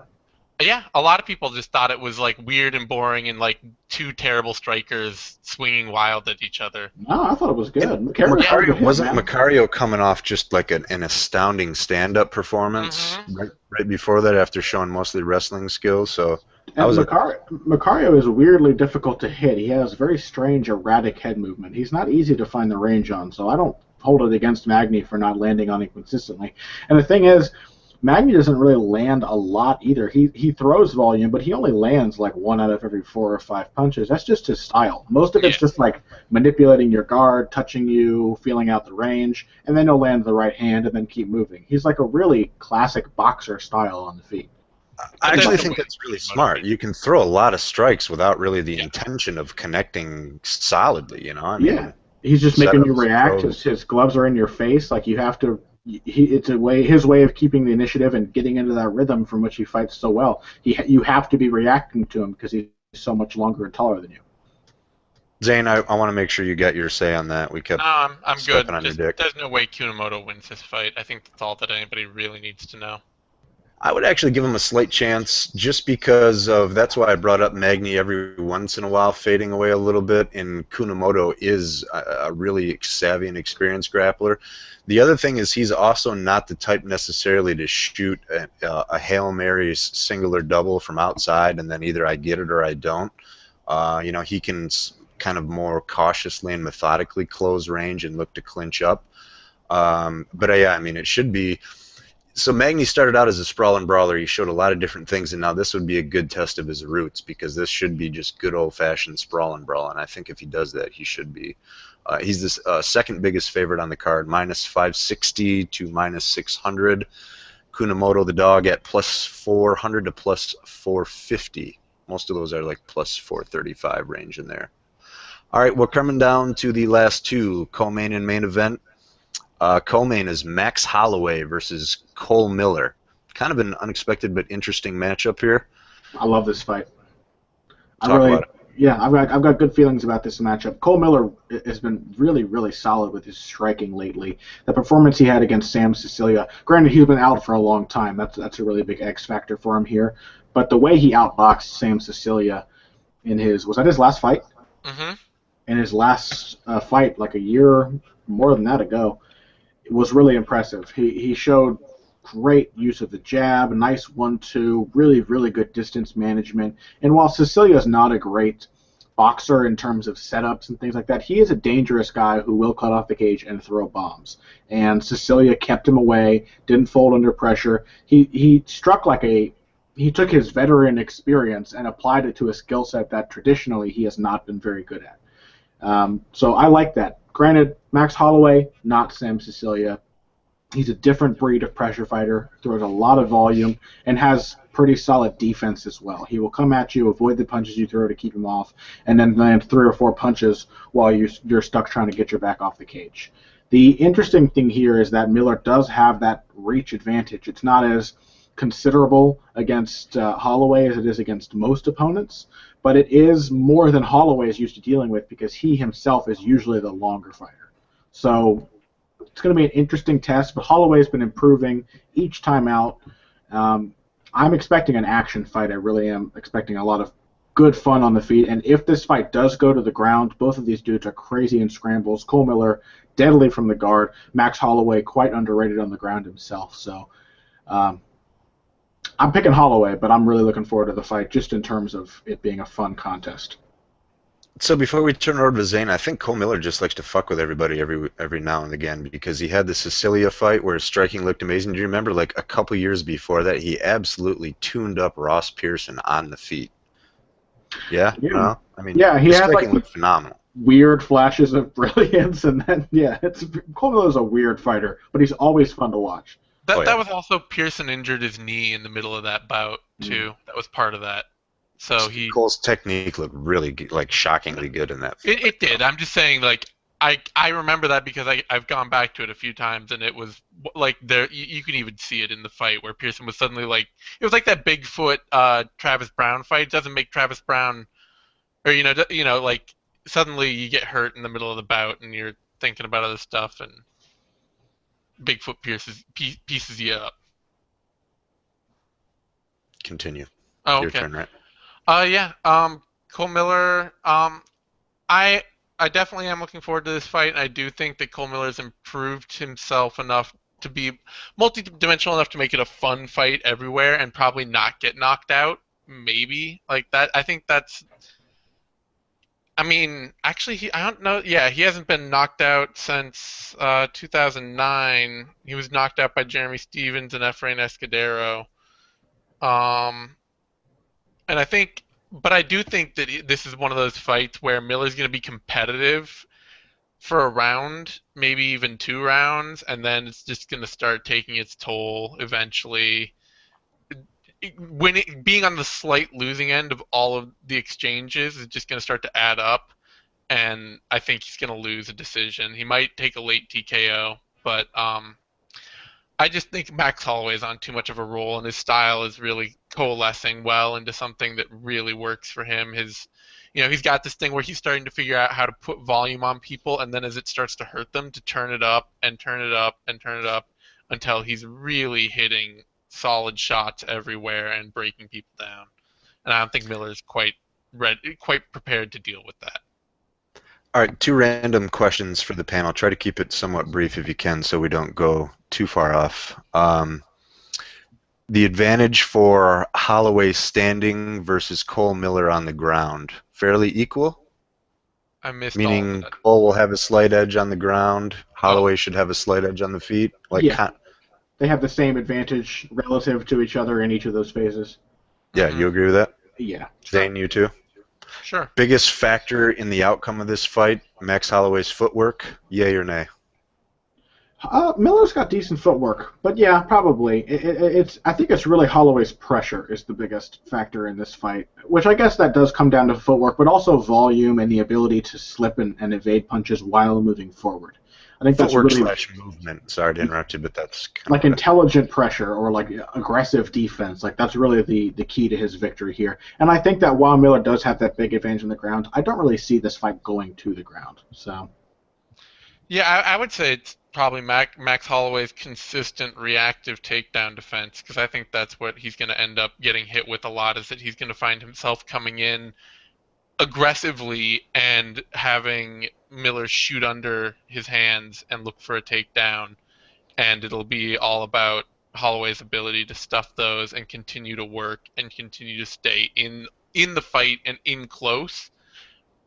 yeah, a lot of people just thought it was like weird and boring and like two terrible strikers swinging wild at each other. No, I thought it was good. Macario Wasn't Macario coming off just like an astounding stand-up performance right before that after showing mostly wrestling skills? So And Macario is weirdly difficult to hit. He has very strange, erratic head movement. He's not easy to find the range on, so I don't hold it against Magni for not landing on him consistently. And the thing is, Magni doesn't really land a lot either. He throws volume, but he only lands like 1 out of every 4 or 5 punches. That's just his style. Most of it's just like manipulating your guard, touching you, feeling out the range, and then he'll land the right hand and then keep moving. He's like a really classic boxer style on the feet. I actually think that's really smart. You can throw a lot of strikes without really the intention of connecting solidly, I mean, he's just making you react. His gloves are in your face. Like you have to. It's his way of keeping the initiative and getting into that rhythm from which he fights so well. You have to be reacting to him because he's so much longer and taller than you. Zane, I want to make sure you got your say on that. We kept I'm good. on your dick. There's no way Kunamoto wins this fight. I think that's all that anybody really needs to know. I would actually give him a slight chance just because of that's why I brought up Magni every once in a while fading away a little bit, and Kunamoto is a really savvy and experienced grappler. The other thing is he's also not the type necessarily to shoot a Hail Mary single or double from outside and then either I get it or I don't. He can kind of more cautiously and methodically close range and look to clinch up. I mean, it should be. So Magni started out as a sprawl and brawler. He showed a lot of different things, and now this would be a good test of his roots because this should be just good old-fashioned sprawl and brawl. And I think if he does that, he should be. He's the second biggest favorite on the card, minus 560 to minus 600. Kunamoto, the dog, at plus 400 to plus 450. Most of those are like plus 435 range in there. All right, we're coming down to the last two, co-main and main event. Co-main is Max Holloway versus Cole Miller. Kind of an unexpected but interesting matchup here. I love this fight. Talk about it. Yeah, I've got good feelings about this matchup. Cole Miller has been really, really solid with his striking lately. The performance he had against Sam Sicilia, granted he's been out for a long time. That's a really big X factor for him here. But the way he outboxed Sam Sicilia in his last fight? Mm-hmm. In his last fight, like a year more than that ago. It was really impressive. He showed great use of the jab, nice 1-2, really, really good distance management. And while Sicilia is not a great boxer in terms of setups and things like that, he is a dangerous guy who will cut off the cage and throw bombs. And Sicilia kept him away, didn't fold under pressure. He struck like he took his veteran experience and applied it to a skill set that traditionally he has not been very good at. So I like that. Granted, Max Holloway, not Sam Sicilia. He's a different breed of pressure fighter, throws a lot of volume, and has pretty solid defense as well. He will come at you, avoid the punches you throw to keep him off, and then land 3 or 4 punches while you're stuck trying to get your back off the cage. The interesting thing here is that Miller does have that reach advantage. It's not as considerable against Holloway as it is against most opponents, but it is more than Holloway is used to dealing with because he himself is usually the longer fighter. So it's going to be an interesting test, but Holloway's been improving each time out. I'm expecting an action fight. I really am expecting a lot of good fun on the feet, and if this fight does go to the ground, both of these dudes are crazy in scrambles. Cole Miller, deadly from the guard. Max Holloway, quite underrated on the ground himself. So I'm picking Holloway, but I'm really looking forward to the fight just in terms of it being a fun contest. So before we turn it over to Zane, I think Cole Miller just likes to fuck with everybody every now and again because he had the Sicilia fight where his striking looked amazing. Do you remember, like a couple years before that, he absolutely tuned up Ross Pearson on the feet? Yeah? No? I mean, yeah, his striking looked phenomenal. weird flashes of brilliance, and then Cole Miller's a weird fighter, but he's always fun to watch. That was also Pearson injured his knee in the middle of that bout too. That was part of that. So Cole's technique looked really good, like shockingly good in that fight. It did. I'm just saying, like, I remember that because I've gone back to it a few times, and it was like there you can even see it in the fight where Pearson was suddenly like, it was like that Bigfoot Travis Brown fight. It doesn't make Travis Brown, or like suddenly you get hurt in the middle of the bout and you're thinking about other stuff, and Bigfoot pieces you up. Continue. Oh, Your okay. turn, right? Yeah. Cole Miller. I definitely am looking forward to this fight, and I do think that Cole Miller's improved himself enough to be multi-dimensional enough to make it a fun fight everywhere, and probably not get knocked out. Maybe like that. I think that's. I mean, actually, I don't know. Yeah, he hasn't been knocked out since 2009. He was knocked out by Jeremy Stevens and Efrain Escudero. And I do think that this is one of those fights where Miller's going to be competitive for a round, maybe even 2 rounds, and then it's just going to start taking its toll eventually. Being on the slight losing end of all of the exchanges is just going to start to add up, and I think he's going to lose a decision. He might take a late TKO, but I just think Max Holloway is on too much of a roll, and his style is really coalescing well into something that really works for him. He's got this thing where he's starting to figure out how to put volume on people, and then as it starts to hurt them, to turn it up and turn it up and turn it up until he's really hitting solid shots everywhere and breaking people down. And I don't think Miller's quite prepared to deal with that. All right, 2 random questions for the panel. Try to keep it somewhat brief if you can so we don't go too far off. The advantage for Holloway standing versus Cole Miller on the ground, fairly equal? I missed Meaning all of that. Cole will have a slight edge on the ground, Holloway should have a slight edge on the feet? They have the same advantage relative to each other in each of those phases. Yeah, you agree with that? Yeah. Zane, you too? Sure. Biggest factor in the outcome of this fight, Max Holloway's footwork, yay or nay? Miller's got decent footwork, but yeah, probably. I think it's really Holloway's pressure is the biggest factor in this fight, which I guess that does come down to footwork, but also volume and the ability to slip and evade punches while moving forward. I think that's Footwork really / movement. Sorry to interrupt you, but that's kind like of intelligent pressure or like aggressive defense. Like that's really the key to his victory here. And I think that while Miller does have that big advantage on the ground, I don't really see this fight going to the ground. So yeah, I would say it's probably Max Holloway's consistent reactive takedown defense, because I think that's what he's going to end up getting hit with a lot, is that he's going to find himself coming in aggressively and having Miller shoot under his hands and look for a takedown, and it'll be all about Holloway's ability to stuff those and continue to work and continue to stay in the fight and in close,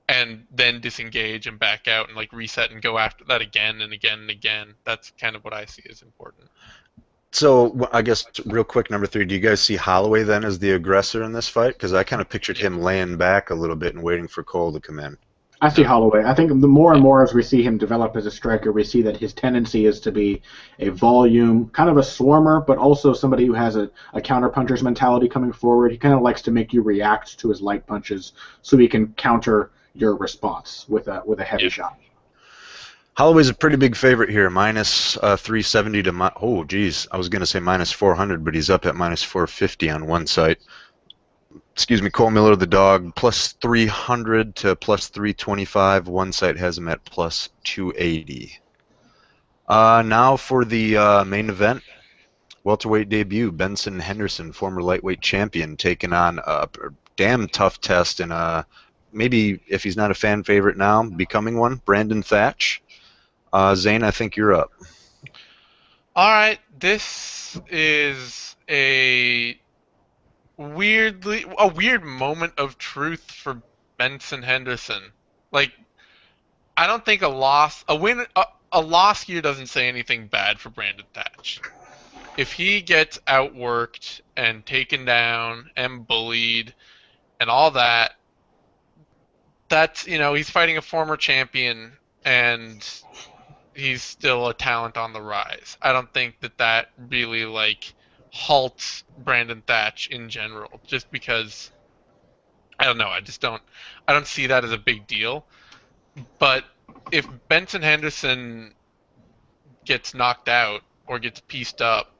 and then disengage and back out and like reset and go after that again and again and again. That's kind of what I see as important. So I guess real quick, number 3, do you guys see Holloway then as the aggressor in this fight? Because I kind of pictured him laying back a little bit and waiting for Cole to come in. I see Holloway. I think the more and more as we see him develop as a striker, we see that his tendency is to be a volume, kind of a swarmer, but also somebody who has a counter-puncher's mentality coming forward. He kind of likes to make you react to his light punches so he can counter your response with a heavy shot. Holloway's a pretty big favorite here, minus 370 to oh geez, I was going to say minus 400, but he's up at minus 450 on one site. Excuse me, Cole Miller, the dog, plus 300 to plus 325. One site has him at plus 280. Now for the main event, welterweight debut, Benson Henderson, former lightweight champion, taking on a damn tough test and maybe if he's not a fan favorite now, becoming one, Brandon Thatch. Zane, I think you're up. All right, this is a weird moment of truth for Benson Henderson. Like, I don't think a loss here doesn't say anything bad for Brandon Thatch. If he gets outworked and taken down and bullied and all that, that's, he's fighting a former champion, and he's still a talent on the rise. I don't think that really, halts Brandon Thatch in general, just because, I don't know, I don't see that as a big deal. But if Benson Henderson gets knocked out or gets pieced up,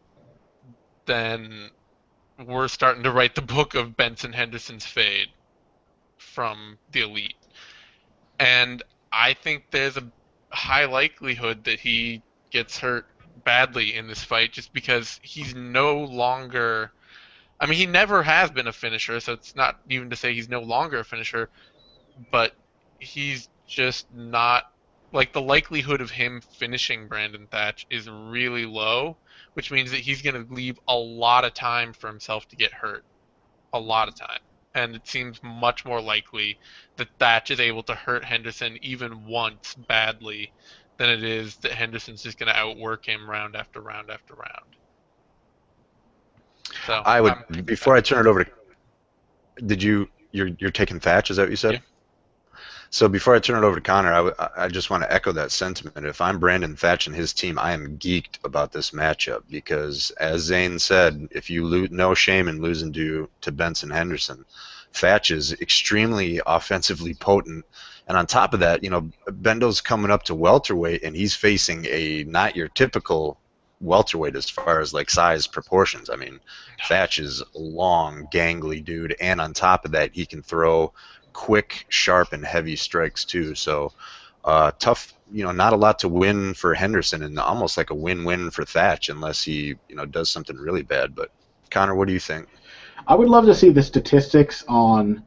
then we're starting to write the book of Benson Henderson's fade from the Elite. And I think there's a high likelihood that he gets hurt badly in this fight, just because he's no longer... I mean, he never has been a finisher, so it's not even to say he's no longer a finisher, but he's just not... the likelihood of him finishing Brandon Thatch is really low, which means that he's going to leave a lot of time for himself to get hurt. A lot of time. And it seems much more likely that Thatch is able to hurt Henderson even once badly than it is that Henderson's just going to outwork him round after round after round. So I would, before I turn it over to... You're taking Thatch, is that what you said? Yeah. So before I turn it over to Connor, I just want to echo that sentiment. If I'm Brandon Thatch and his team, I am geeked about this matchup because, as Zane said, if you no shame in losing to Benson Henderson, Thatch is extremely offensively potent. And on top of that, Bendo's coming up to welterweight, and he's facing a not your typical welterweight as far as size proportions. I mean, Thatch is a long, gangly dude, and on top of that, he can throw quick, sharp, and heavy strikes too. So tough, not a lot to win for Henderson, and almost like a win-win for Thatch unless he, does something really bad. But Connor, what do you think? I would love to see the statistics on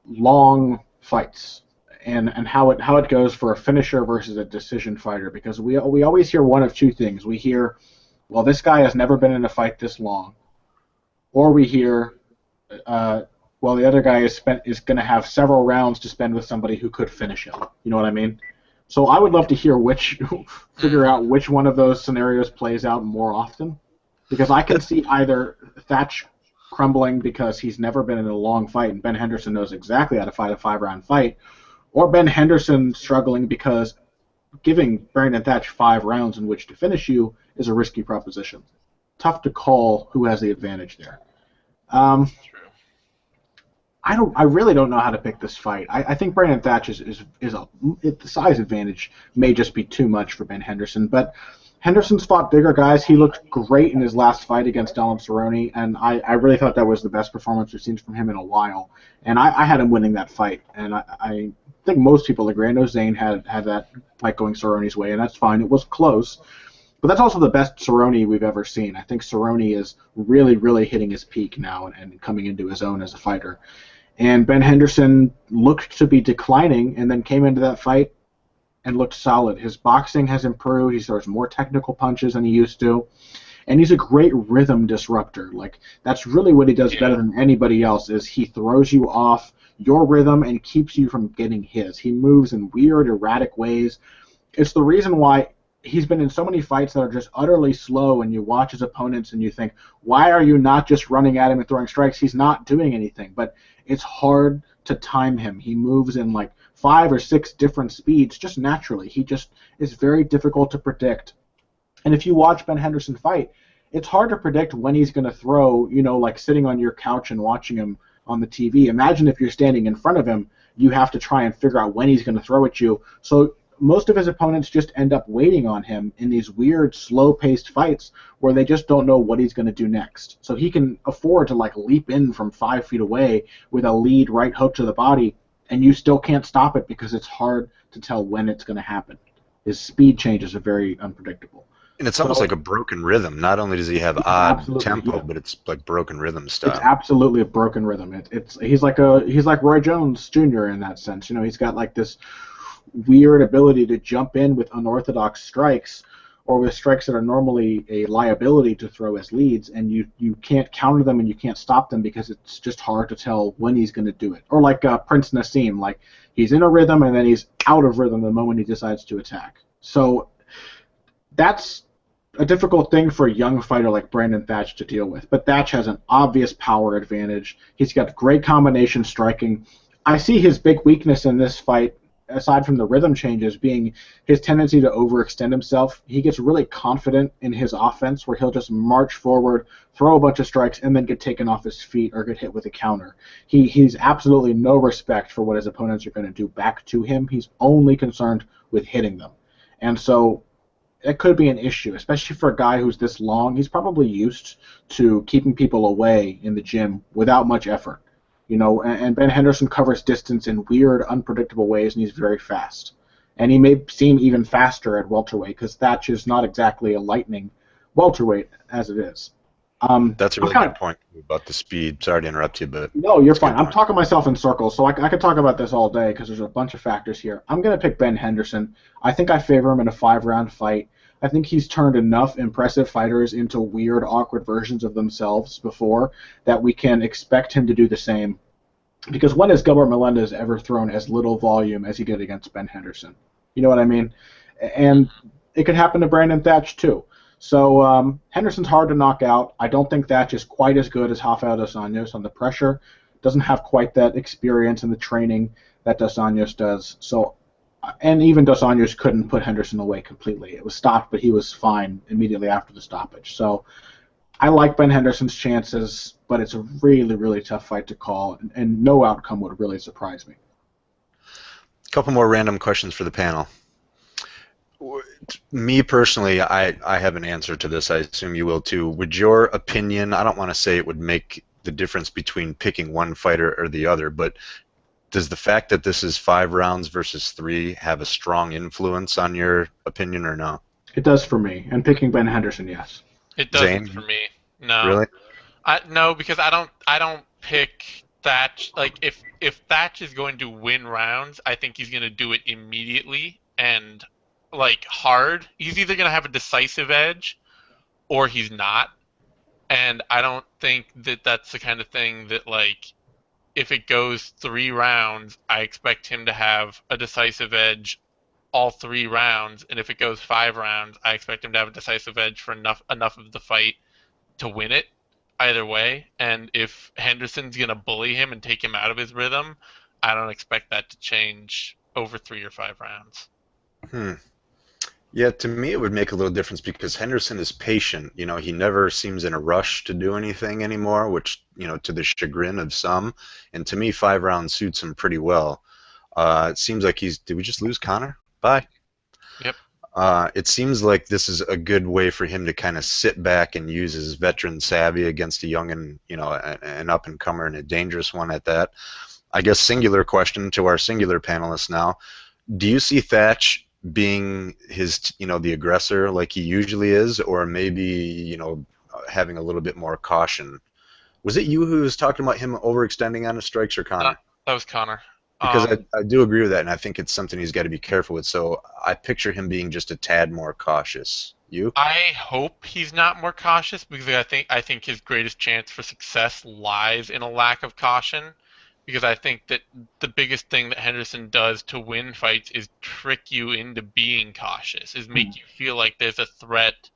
long fights and how it goes for a finisher versus a decision fighter, because we always hear one of two things. We hear, well, this guy has never been in a fight this long, or we hear, well, the other guy is going to have several rounds to spend with somebody who could finish him. You know what I mean? So I would love to hear figure out which one of those scenarios plays out more often, because I can see either Thatch crumbling because he's never been in a long fight and Ben Henderson knows exactly how to fight a 5-round fight, or Ben Henderson struggling because giving Brandon Thatch 5 rounds in which to finish you is a risky proposition. Tough to call who has the advantage there. I really don't know how to pick this fight. I think Brandon Thatch the size advantage may just be too much for Ben Henderson, but Henderson's fought bigger guys. He looked great in his last fight against Donald Cerrone, and I really thought that was the best performance we've seen from him in a while. And I had him winning that fight, and I think most people agree. I know Zane had that fight going Cerrone's way, and that's fine. It was close. But that's also the best Cerrone we've ever seen. I think Cerrone is really, really hitting his peak now and coming into his own as a fighter. And Ben Henderson looked to be declining and then came into that fight and looked solid. His boxing has improved. He throws more technical punches than he used to. And he's a great rhythm disruptor. That's really what he does better than anybody else, is he throws you off your rhythm and keeps you from getting his. He moves in weird, erratic ways. It's the reason why he's been in so many fights that are just utterly slow, and you watch his opponents and you think, why are you not just running at him and throwing strikes? He's not doing anything. But it's hard to time him. He moves in 5 or 6 different speeds just naturally. He just is very difficult to predict. And if you watch Ben Henderson fight, it's hard to predict when he's going to throw, sitting on your couch and watching him on the TV. Imagine if you're standing in front of him, you have to try and figure out when he's going to throw at you. So most of his opponents just end up waiting on him in these weird, slow-paced fights where they just don't know what he's going to do next. So he can afford to leap in from 5 feet away with a lead right hook to the body, and you still can't stop it because it's hard to tell when it's going to happen. His speed changes are very unpredictable. And it's almost like a broken rhythm. Not only does he have odd tempo, but it's like broken rhythm style. It's absolutely a broken rhythm. He's like Roy Jones Jr. in that sense. He's got this weird ability to jump in with unorthodox strikes, or with strikes that are normally a liability to throw as leads, and you can't counter them and you can't stop them because it's just hard to tell when he's going to do it. Or like Prince Nassim, he's in a rhythm and then he's out of rhythm the moment he decides to attack. So that's a difficult thing for a young fighter like Brandon Thatch to deal with. But Thatch has an obvious power advantage. He's got great combination striking. I see his big weakness in this fight, aside from the rhythm changes, being his tendency to overextend himself. He gets really confident in his offense, where he'll just march forward, throw a bunch of strikes, and then get taken off his feet or get hit with a counter. He's absolutely no respect for what his opponents are going to do back to him. He's only concerned with hitting them. And so that could be an issue, especially for a guy who's this long. He's probably used to keeping people away in the gym without much effort. And Ben Henderson covers distance in weird, unpredictable ways, and he's very fast. And he may seem even faster at welterweight, because Thatch is not exactly a lightning welterweight as it is. That's a really good point about the speed. Sorry to interrupt you, but... No, you're fine. I'm talking myself in circles, so I could talk about this all day, because there's a bunch of factors here. I'm going to pick Ben Henderson. I think I favor him in a 5-round fight. I think he's turned enough impressive fighters into weird, awkward versions of themselves before that we can expect him to do the same. Because when has Gilbert Melendez ever thrown as little volume as he did against Ben Henderson? You know what I mean? And it could happen to Brandon Thatch, too. So Henderson's hard to knock out. I don't think Thatch is quite as good as Rafael dos Anjos on the pressure. Doesn't have quite that experience and the training that dos Anjos does. And even dos Anjos couldn't put Henderson away completely. It was stopped, but he was fine immediately after the stoppage. So I like Ben Henderson's chances, but it's a really, really tough fight to call, and no outcome would really surprise me. A couple more random questions for the panel. Me personally, I have an answer to this. I assume you will too. Would your opinion, I don't want to say it would make the difference between picking one fighter or the other, but does the fact that this is 5 rounds versus 3 have a strong influence on your opinion or no? It does for me, and picking Ben Henderson, yes. It doesn't for me. No. Really? No, because I don't pick Thatch. Like if Thatch is going to win rounds, I think he's going to do it immediately and like hard. He's either going to have a decisive edge or he's not. And I don't think that that's the kind of thing that, like, if it goes 3 rounds, I expect him to have a decisive edge all 3 rounds, and if it goes 5 rounds, I expect him to have a decisive edge for enough of the fight to win it either way. And if Henderson's going to bully him and take him out of his rhythm, I don't expect that to change over 3 or 5 rounds. Yeah, to me it would make a little difference because Henderson is patient. You know, he never seems in a rush to do anything anymore, which, you know, to the chagrin of some. And to me, 5 rounds suits him pretty well. It seems like did we just lose Connor? Bye. Yep. It seems like this is a good way for him to kind of sit back and use his veteran savvy against a young and, you know, an up-and-comer and a dangerous one at that. I guess singular question to our singular panelists now. Do you see Thatch being his, you know, the aggressor like he usually is, or maybe, you know, having a little bit more caution? Was it you who was talking about him overextending on his strikes, or Connor? That was Connor. Because I do agree with that, and I think it's something he's got to be careful with. So I picture him being just a tad more cautious. You? I hope he's not more cautious, because I think his greatest chance for success lies in a lack of caution. Because I think that the biggest thing that Henderson does to win fights is trick you into being cautious, is make you feel like there's a threat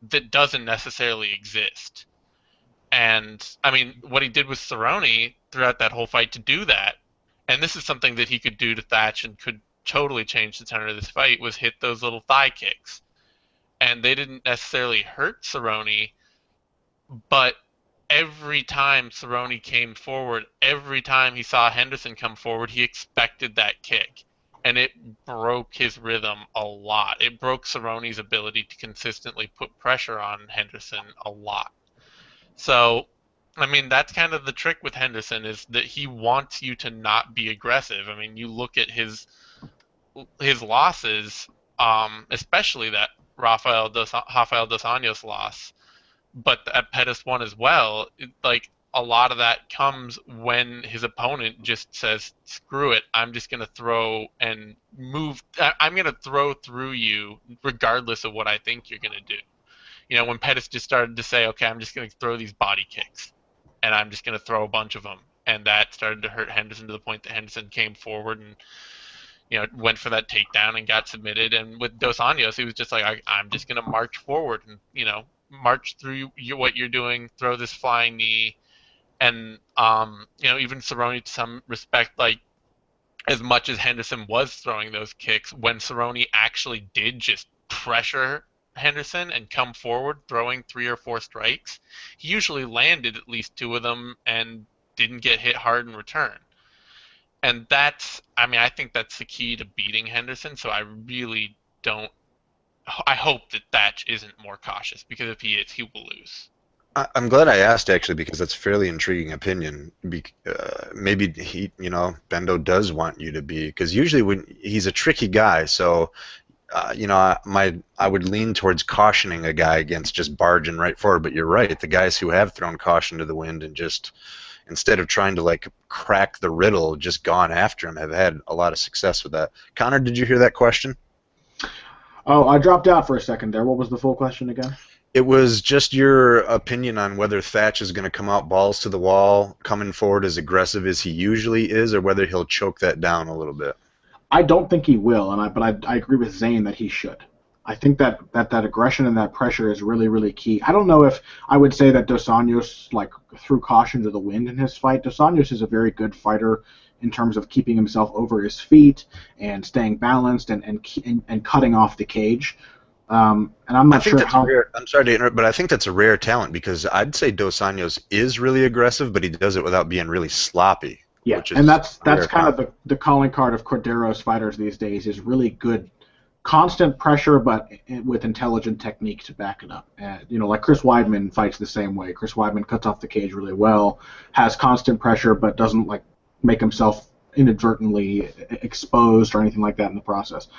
that doesn't necessarily exist. And, I mean, what he did with Cerrone throughout that whole fight to do that, and this is something that he could do to Thatch and could totally change the tenor of this fight, was hit those little thigh kicks. And they didn't necessarily hurt Cerrone, but every time Cerrone came forward, every time he saw Henderson come forward, he expected that kick. And it broke his rhythm a lot. It broke Cerrone's ability to consistently put pressure on Henderson a lot. So, I mean, that's kind of the trick with Henderson, is that he wants you to not be aggressive. I mean, you look at his losses, especially that Rafael dos Anjos loss, but at Pettis one as well. Like, a lot of that comes when his opponent just says, screw it, I'm just going to throw and move. I'm going to throw through you regardless of what I think you're going to do. You know, when Pettis just started to say, okay, I'm just going to throw these body kicks, and I'm just going to throw a bunch of them. And that started to hurt Henderson to the point that Henderson came forward and, you know, went for that takedown and got submitted. And with Dos Anjos, he was just like, I'm just going to march forward and, you know, march through what you're doing, throw this flying knee. And, you know, even Cerrone, to some respect, like, as much as Henderson was throwing those kicks, when Cerrone actually did just pressure Henderson and come forward throwing 3 or 4 strikes, he usually landed at least 2 of them and didn't get hit hard in return. And I think that's the key to beating Henderson. So I really don't. I hope that Thatch isn't more cautious, because if he is, he will lose. I'm glad I asked, actually, because that's a fairly intriguing opinion. Maybe Bendo does want you to be, because usually when he's a tricky guy, so I would lean towards cautioning a guy against just barging right forward. But you're right, the guys who have thrown caution to the wind and just, instead of trying to like crack the riddle, just gone after him, have had a lot of success with that. Connor, did you hear that question? Oh, I dropped out for a second there. What was the full question again? It was just your opinion on whether Thatch is going to come out balls to the wall, coming forward as aggressive as he usually is, or whether he'll choke that down a little bit. I don't think he will, but I agree with Zane that he should. I think that aggression and that pressure is really, really key. I don't know if I would say that Dos Anjos threw caution to the wind in his fight. Dos Anjos is a very good fighter in terms of keeping himself over his feet and staying balanced and cutting off the cage. And I'm not sure how. I'm sorry to interrupt, but I think that's a rare talent, because I'd say Dos Anjos is really aggressive, but he does it without being really sloppy. Yeah, and that's kind of the calling card of Cordero's fighters these days, is really good, constant pressure, but with intelligent technique to back it up. Like Chris Weidman fights the same way. Chris Weidman cuts off the cage really well, has constant pressure, but doesn't make himself inadvertently exposed or anything like that in the process.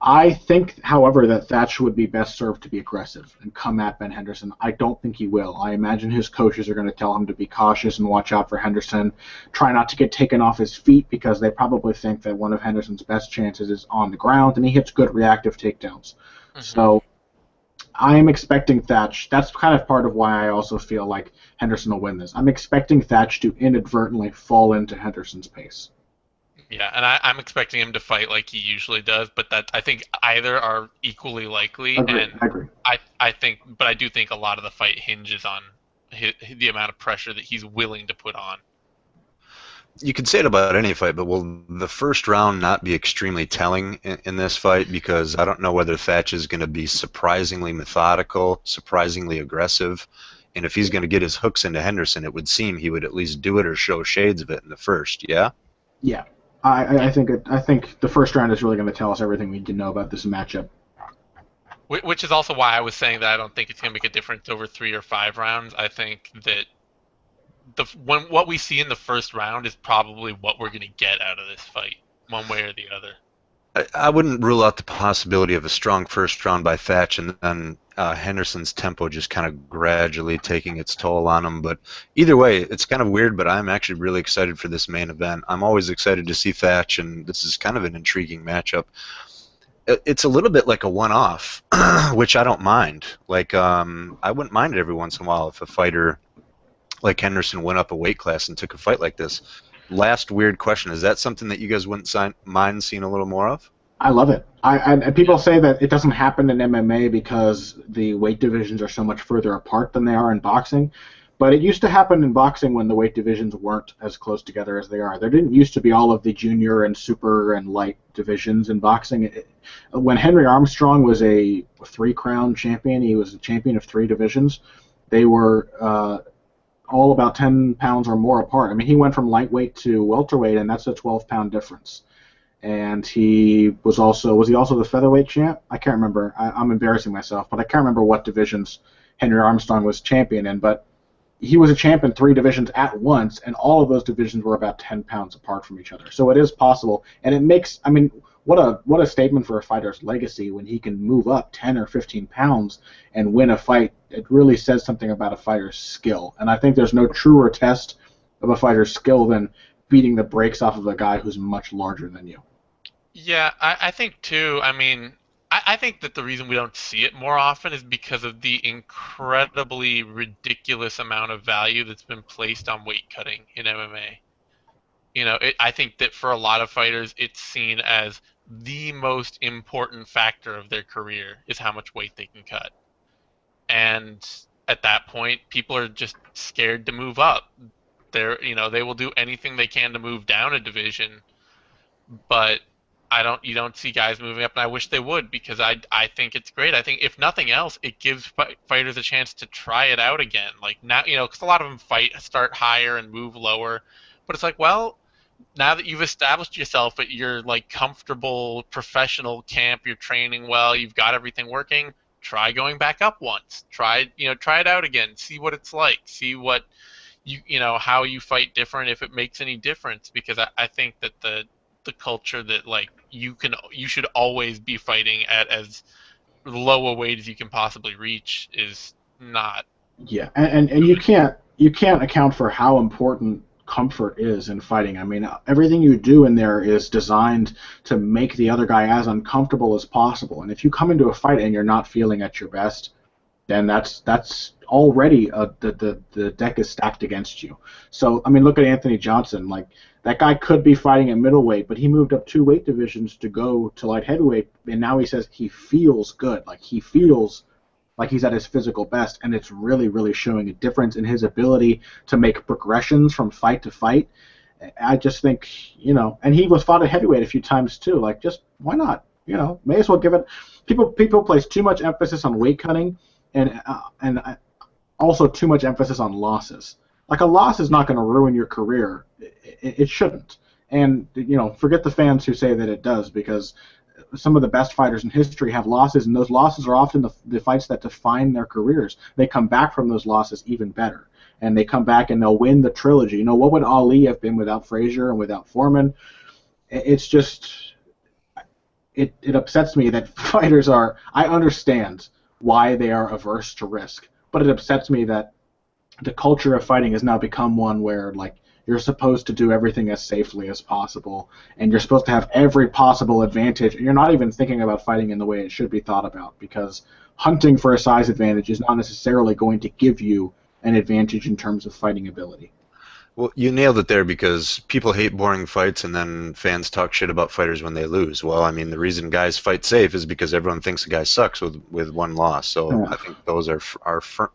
I think, however, that Thatch would be best served to be aggressive and come at Ben Henderson. I don't think he will. I imagine his coaches are going to tell him to be cautious and watch out for Henderson, try not to get taken off his feet, because they probably think that one of Henderson's best chances is on the ground, and he hits good reactive takedowns. Mm-hmm. So I am expecting Thatch. That's kind of part of why I also feel like Henderson will win this. I'm expecting Thatch to inadvertently fall into Henderson's pace. Yeah, and I'm expecting him to fight like he usually does, but I think either are equally likely. I agree. I do think a lot of the fight hinges on the amount of pressure that he's willing to put on. You could say it about any fight, but will the first round not be extremely telling in this fight? Because I don't know whether Thatch is going to be surprisingly methodical, surprisingly aggressive, and if he's going to get his hooks into Henderson, it would seem he would at least do it or show shades of it in the first. Yeah. Yeah. I think the first round is really going to tell us everything we need to know about this matchup. Which is also why I was saying that I don't think it's going to make a difference over 3 or 5 rounds. I think that what we see in the first round is probably what we're going to get out of this fight, one way or the other. I wouldn't rule out the possibility of a strong first round by Thatch, and then Henderson's tempo just kind of gradually taking its toll on him. But either way, it's kind of weird, but I'm actually really excited for this main event. I'm always excited to see Thatch, and this is kind of an intriguing matchup. It's a little bit like a one-off, which I don't mind. I wouldn't mind it every once in a while if a fighter like Henderson went up a weight class and took a fight like this. Last weird question: is that something that you guys wouldn't mind seeing a little more of? I love it. And people say that it doesn't happen in MMA because the weight divisions are so much further apart than they are in boxing. But it used to happen in boxing when the weight divisions weren't as close together as they are. There didn't used to be all of the junior and super and light divisions in boxing. When Henry Armstrong was a 3-crown champion, he was a champion of 3 divisions. They were all about 10 pounds or more apart. I mean, he went from lightweight to welterweight, and that's a 12-pound difference. And he was he also the featherweight champ? I can't remember. I'm embarrassing myself, but I can't remember what divisions Henry Armstrong was champion in. But he was a champ in 3 divisions at once, and all of those divisions were about 10 pounds apart from each other. So it is possible, and it makes, I mean, what a statement for a fighter's legacy when he can move up 10 or 15 pounds and win a fight. It really says something about a fighter's skill, and I think there's no truer test of a fighter's skill than beating the brakes off of a guy who's much larger than you. Yeah, I think too. I mean, I think that the reason we don't see it more often is because of the incredibly ridiculous amount of value that's been placed on weight cutting in MMA. I think that for a lot of fighters, it's seen as the most important factor of their career is how much weight they can cut. And at that point, people are just scared to move up. They will do anything they can to move down a division but you don't see guys moving up, and I wish they would, because I think it's great. I think if nothing else, it gives fighters a chance to try it out again. Like now, because a lot of them start higher and move lower, but it's like, well, now that you've established yourself at your like comfortable professional camp, you're training well, you've got everything working, try going back up once. Try it out again. See what it's like. See what how you fight different, if it makes any difference, because I think that the culture that like you should always be fighting at as low a weight as you can possibly reach is not. Yeah, and you can't account for how important comfort is in fighting. I mean, everything you do in there is designed to make the other guy as uncomfortable as possible. And if you come into a fight and you're not feeling at your best, then that's already the deck is stacked against you. So I mean, look at Anthony Johnson. Like that guy could be fighting at middleweight, but he moved up 2 weight divisions to go to light heavyweight, and now he says he feels good. Like he feels like he's at his physical best, and it's really, really showing a difference in his ability to make progressions from fight to fight. I just think, and he was fought at heavyweight a few times too. Like, just why not? May as well give it. People place too much emphasis on weight cutting, and also too much emphasis on losses. Like a loss is not going to ruin your career. It shouldn't. And forget the fans who say that it does, because some of the best fighters in history have losses, and those losses are often the fights that define their careers. They come back from those losses even better, and they come back and they'll win the trilogy. What would Ali have been without Frazier and without Foreman? It's just, it upsets me that fighters are. I understand why they are averse to risk, but it upsets me that the culture of fighting has now become one where like you're supposed to do everything as safely as possible, and you're supposed to have every possible advantage, and you're not even thinking about fighting in the way it should be thought about, because hunting for a size advantage is not necessarily going to give you an advantage in terms of fighting ability. Well, you nailed it there, because people hate boring fights, and then fans talk shit about fighters when they lose. Well, I mean, the reason guys fight safe is because everyone thinks a guy sucks with one loss. So Yeah. I think those are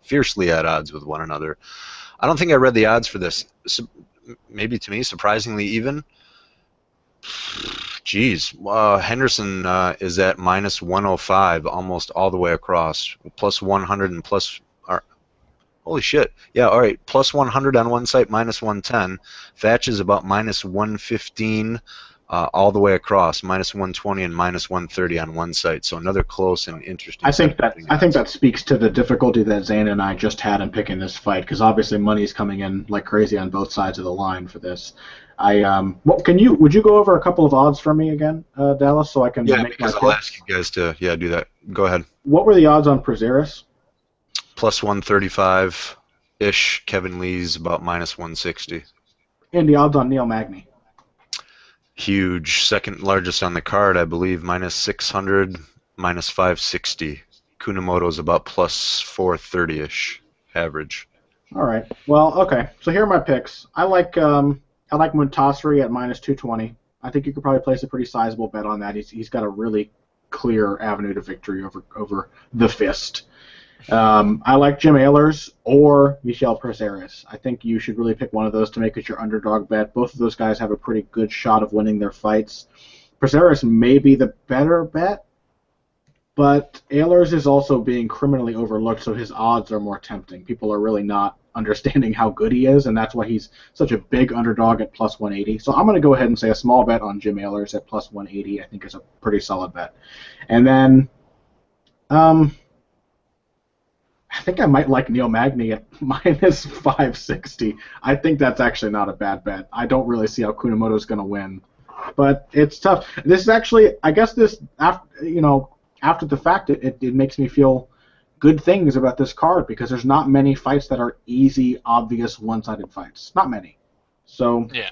fiercely at odds with one another. I don't think I read the odds for this. Maybe to me, surprisingly even. Geez, Henderson is at minus 105 almost all the way across, plus 100 and plus. Holy shit. Yeah, all right. Plus 100 on one site, minus 110. Thatch is about minus 115 all the way across, minus 120 and minus 130 on one site. So another close and interesting. I think that speaks to the difficulty that Zane and I just had in picking this fight, because obviously money's coming in like crazy on both sides of the line for this. Would you go over a couple of odds for me again, Dallas, so I can make because my I'll picks? ask you guys to do that. Go ahead. What were the odds on Prazeres? Plus 135-ish. Kevin Lee's about minus 160. And the odds on Neil Magny? Huge. Second largest on the card, I believe. Minus 600, minus 560. Kunamoto's about plus 430-ish average. All right. Well, okay. So here are my picks. I like Muntasiri at minus 220. I think you could probably place a pretty sizable bet on that. He's got a really clear avenue to victory over the Fist. I like Jim Alers or Michel Prazeres. I think you should really pick one of those to make it your underdog bet. Both of those guys have a pretty good shot of winning their fights. Prazeres may be the better bet, but Alers is also being criminally overlooked, so his odds are more tempting. People are really not understanding how good he is, and that's why he's such a big underdog at plus 180. So I'm going to go ahead and say a small bet on Jim Alers at plus 180. I think is a pretty solid bet. And then I think I might like Neil Magny at minus 560. I think that's actually not a bad bet. I don't really see how Kunamoto's going to win, but it's tough. This is actually, I guess, after the fact, it makes me feel good things about this card, because there's not many fights that are easy, obvious, one-sided fights. Not many. So Yeah.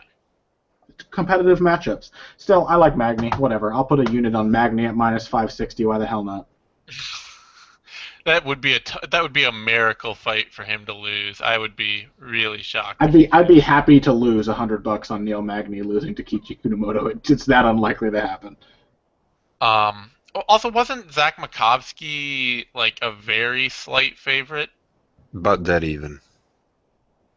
competitive matchups. Still, I like Magny. Whatever. I'll put a unit on Magny at minus 560. Why the hell not? That would be a miracle fight for him to lose. I would be really shocked. I'd be happy to lose $100 on Neil Magny losing to Kichi Kunamoto. It's that unlikely to happen. Also, wasn't Zach Makovski like a very slight favorite? About dead even.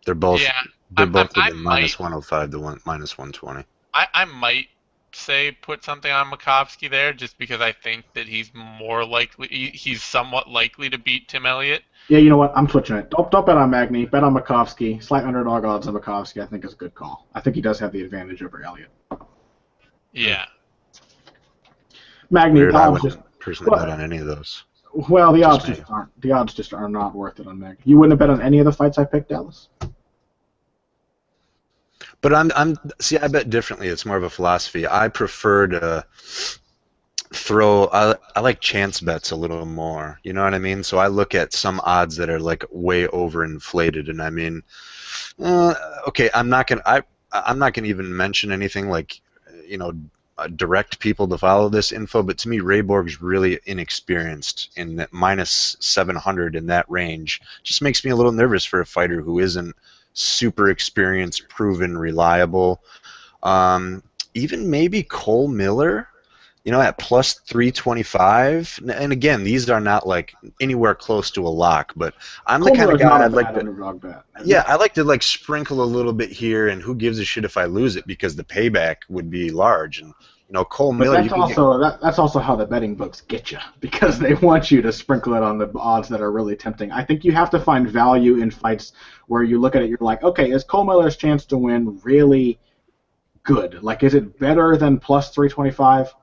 They're both Yeah. within I minus might 105 to minus 120. I might say put something on Makovski there, just because I think that he's more likely, he's somewhat likely to beat Tim Elliott. Yeah, you know what? I'm switching it. Don't bet on Magni. Bet on Makovski. Slight underdog odds on Makovski. I think is a good call. I think he does have the advantage over Elliott. Yeah. Magni. Weird, I wouldn't personally bet on any of those. Well, the odds just are not worth it on Magni. You wouldn't have bet on any of the fights I picked, Dallas. But see, I bet differently. It's more of a philosophy. I prefer to throw. I like chance bets a little more. You know what I mean? So I look at some odds that are like way overinflated, and I mean, okay, I'm not gonna even mention anything like, you know, direct people to follow this info. But to me, Ray Borg's really inexperienced, in that minus 700 in that range just makes me a little nervous for a fighter who isn't super experienced, proven, reliable. Even maybe Cole Miller, you know, at plus 325. And again, these are not like anywhere close to a lock, but I'm the kind of guy I'd like to. Yeah, I like to like sprinkle a little bit here, and who gives a shit if I lose it, because the payback would be large. And you know, Cole Miller. That's also how the betting books get you, because they want you to sprinkle it on the odds that are really tempting. I think you have to find value in fights where you look at it, you're like, okay, is Cole Miller's chance to win really good? Like, is it better than plus 325?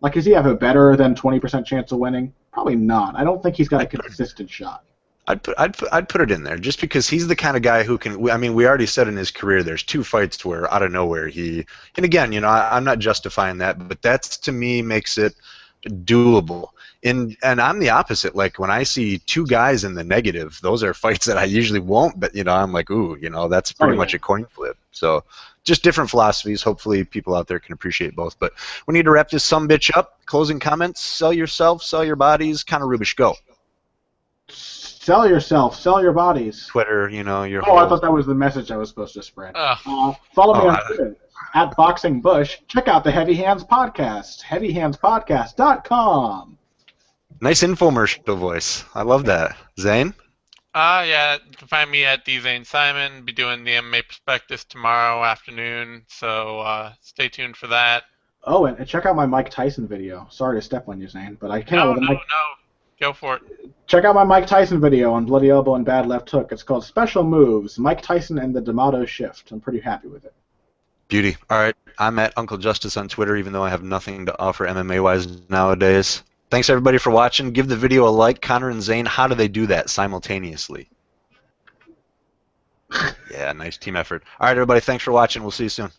Like, does he have a better than 20% chance of winning? Probably not. I don't think he's got a consistent shot. I'd put it in there, just because he's the kind of guy who can. I mean, we already said in his career, there's 2 fights to where out of nowhere he. And again, you know, I'm not justifying that, but that's, to me, makes it doable. And I'm the opposite. Like, when I see 2 guys in the negative, those are fights that I usually won't. But you know, I'm like, ooh, you know, that's pretty much a coin flip. So just different philosophies. Hopefully, people out there can appreciate both. But we need to wrap this sumbitch up. Closing comments: sell yourself, sell your bodies. Connor Rubish, go. Sell yourself, sell your bodies. Twitter, you know, your. I thought that was the message I was supposed to spread. Follow me on Twitter at Boxing Bush. Check out the Heavy Hands Podcast, heavyhandspodcast.com. Nice infomercial voice. I love that. Zane? Yeah, you can find me at Zane Simon. Be doing the MMA Prospectus tomorrow afternoon, so stay tuned for that. Oh, and check out my Mike Tyson video. Sorry to step on you, Zane, but I can't. No. Go for it. Check out my Mike Tyson video on Bloody Elbow and Bad Left Hook. It's called Special Moves, Mike Tyson and the D'Amato Shift. I'm pretty happy with it. Beauty. All right. I'm at Uncle Justice on Twitter, even though I have nothing to offer MMA-wise nowadays. Thanks, everybody, for watching. Give the video a like. Connor and Zane, how do they do that simultaneously? Yeah, nice team effort. All right, everybody, thanks for watching. We'll see you soon.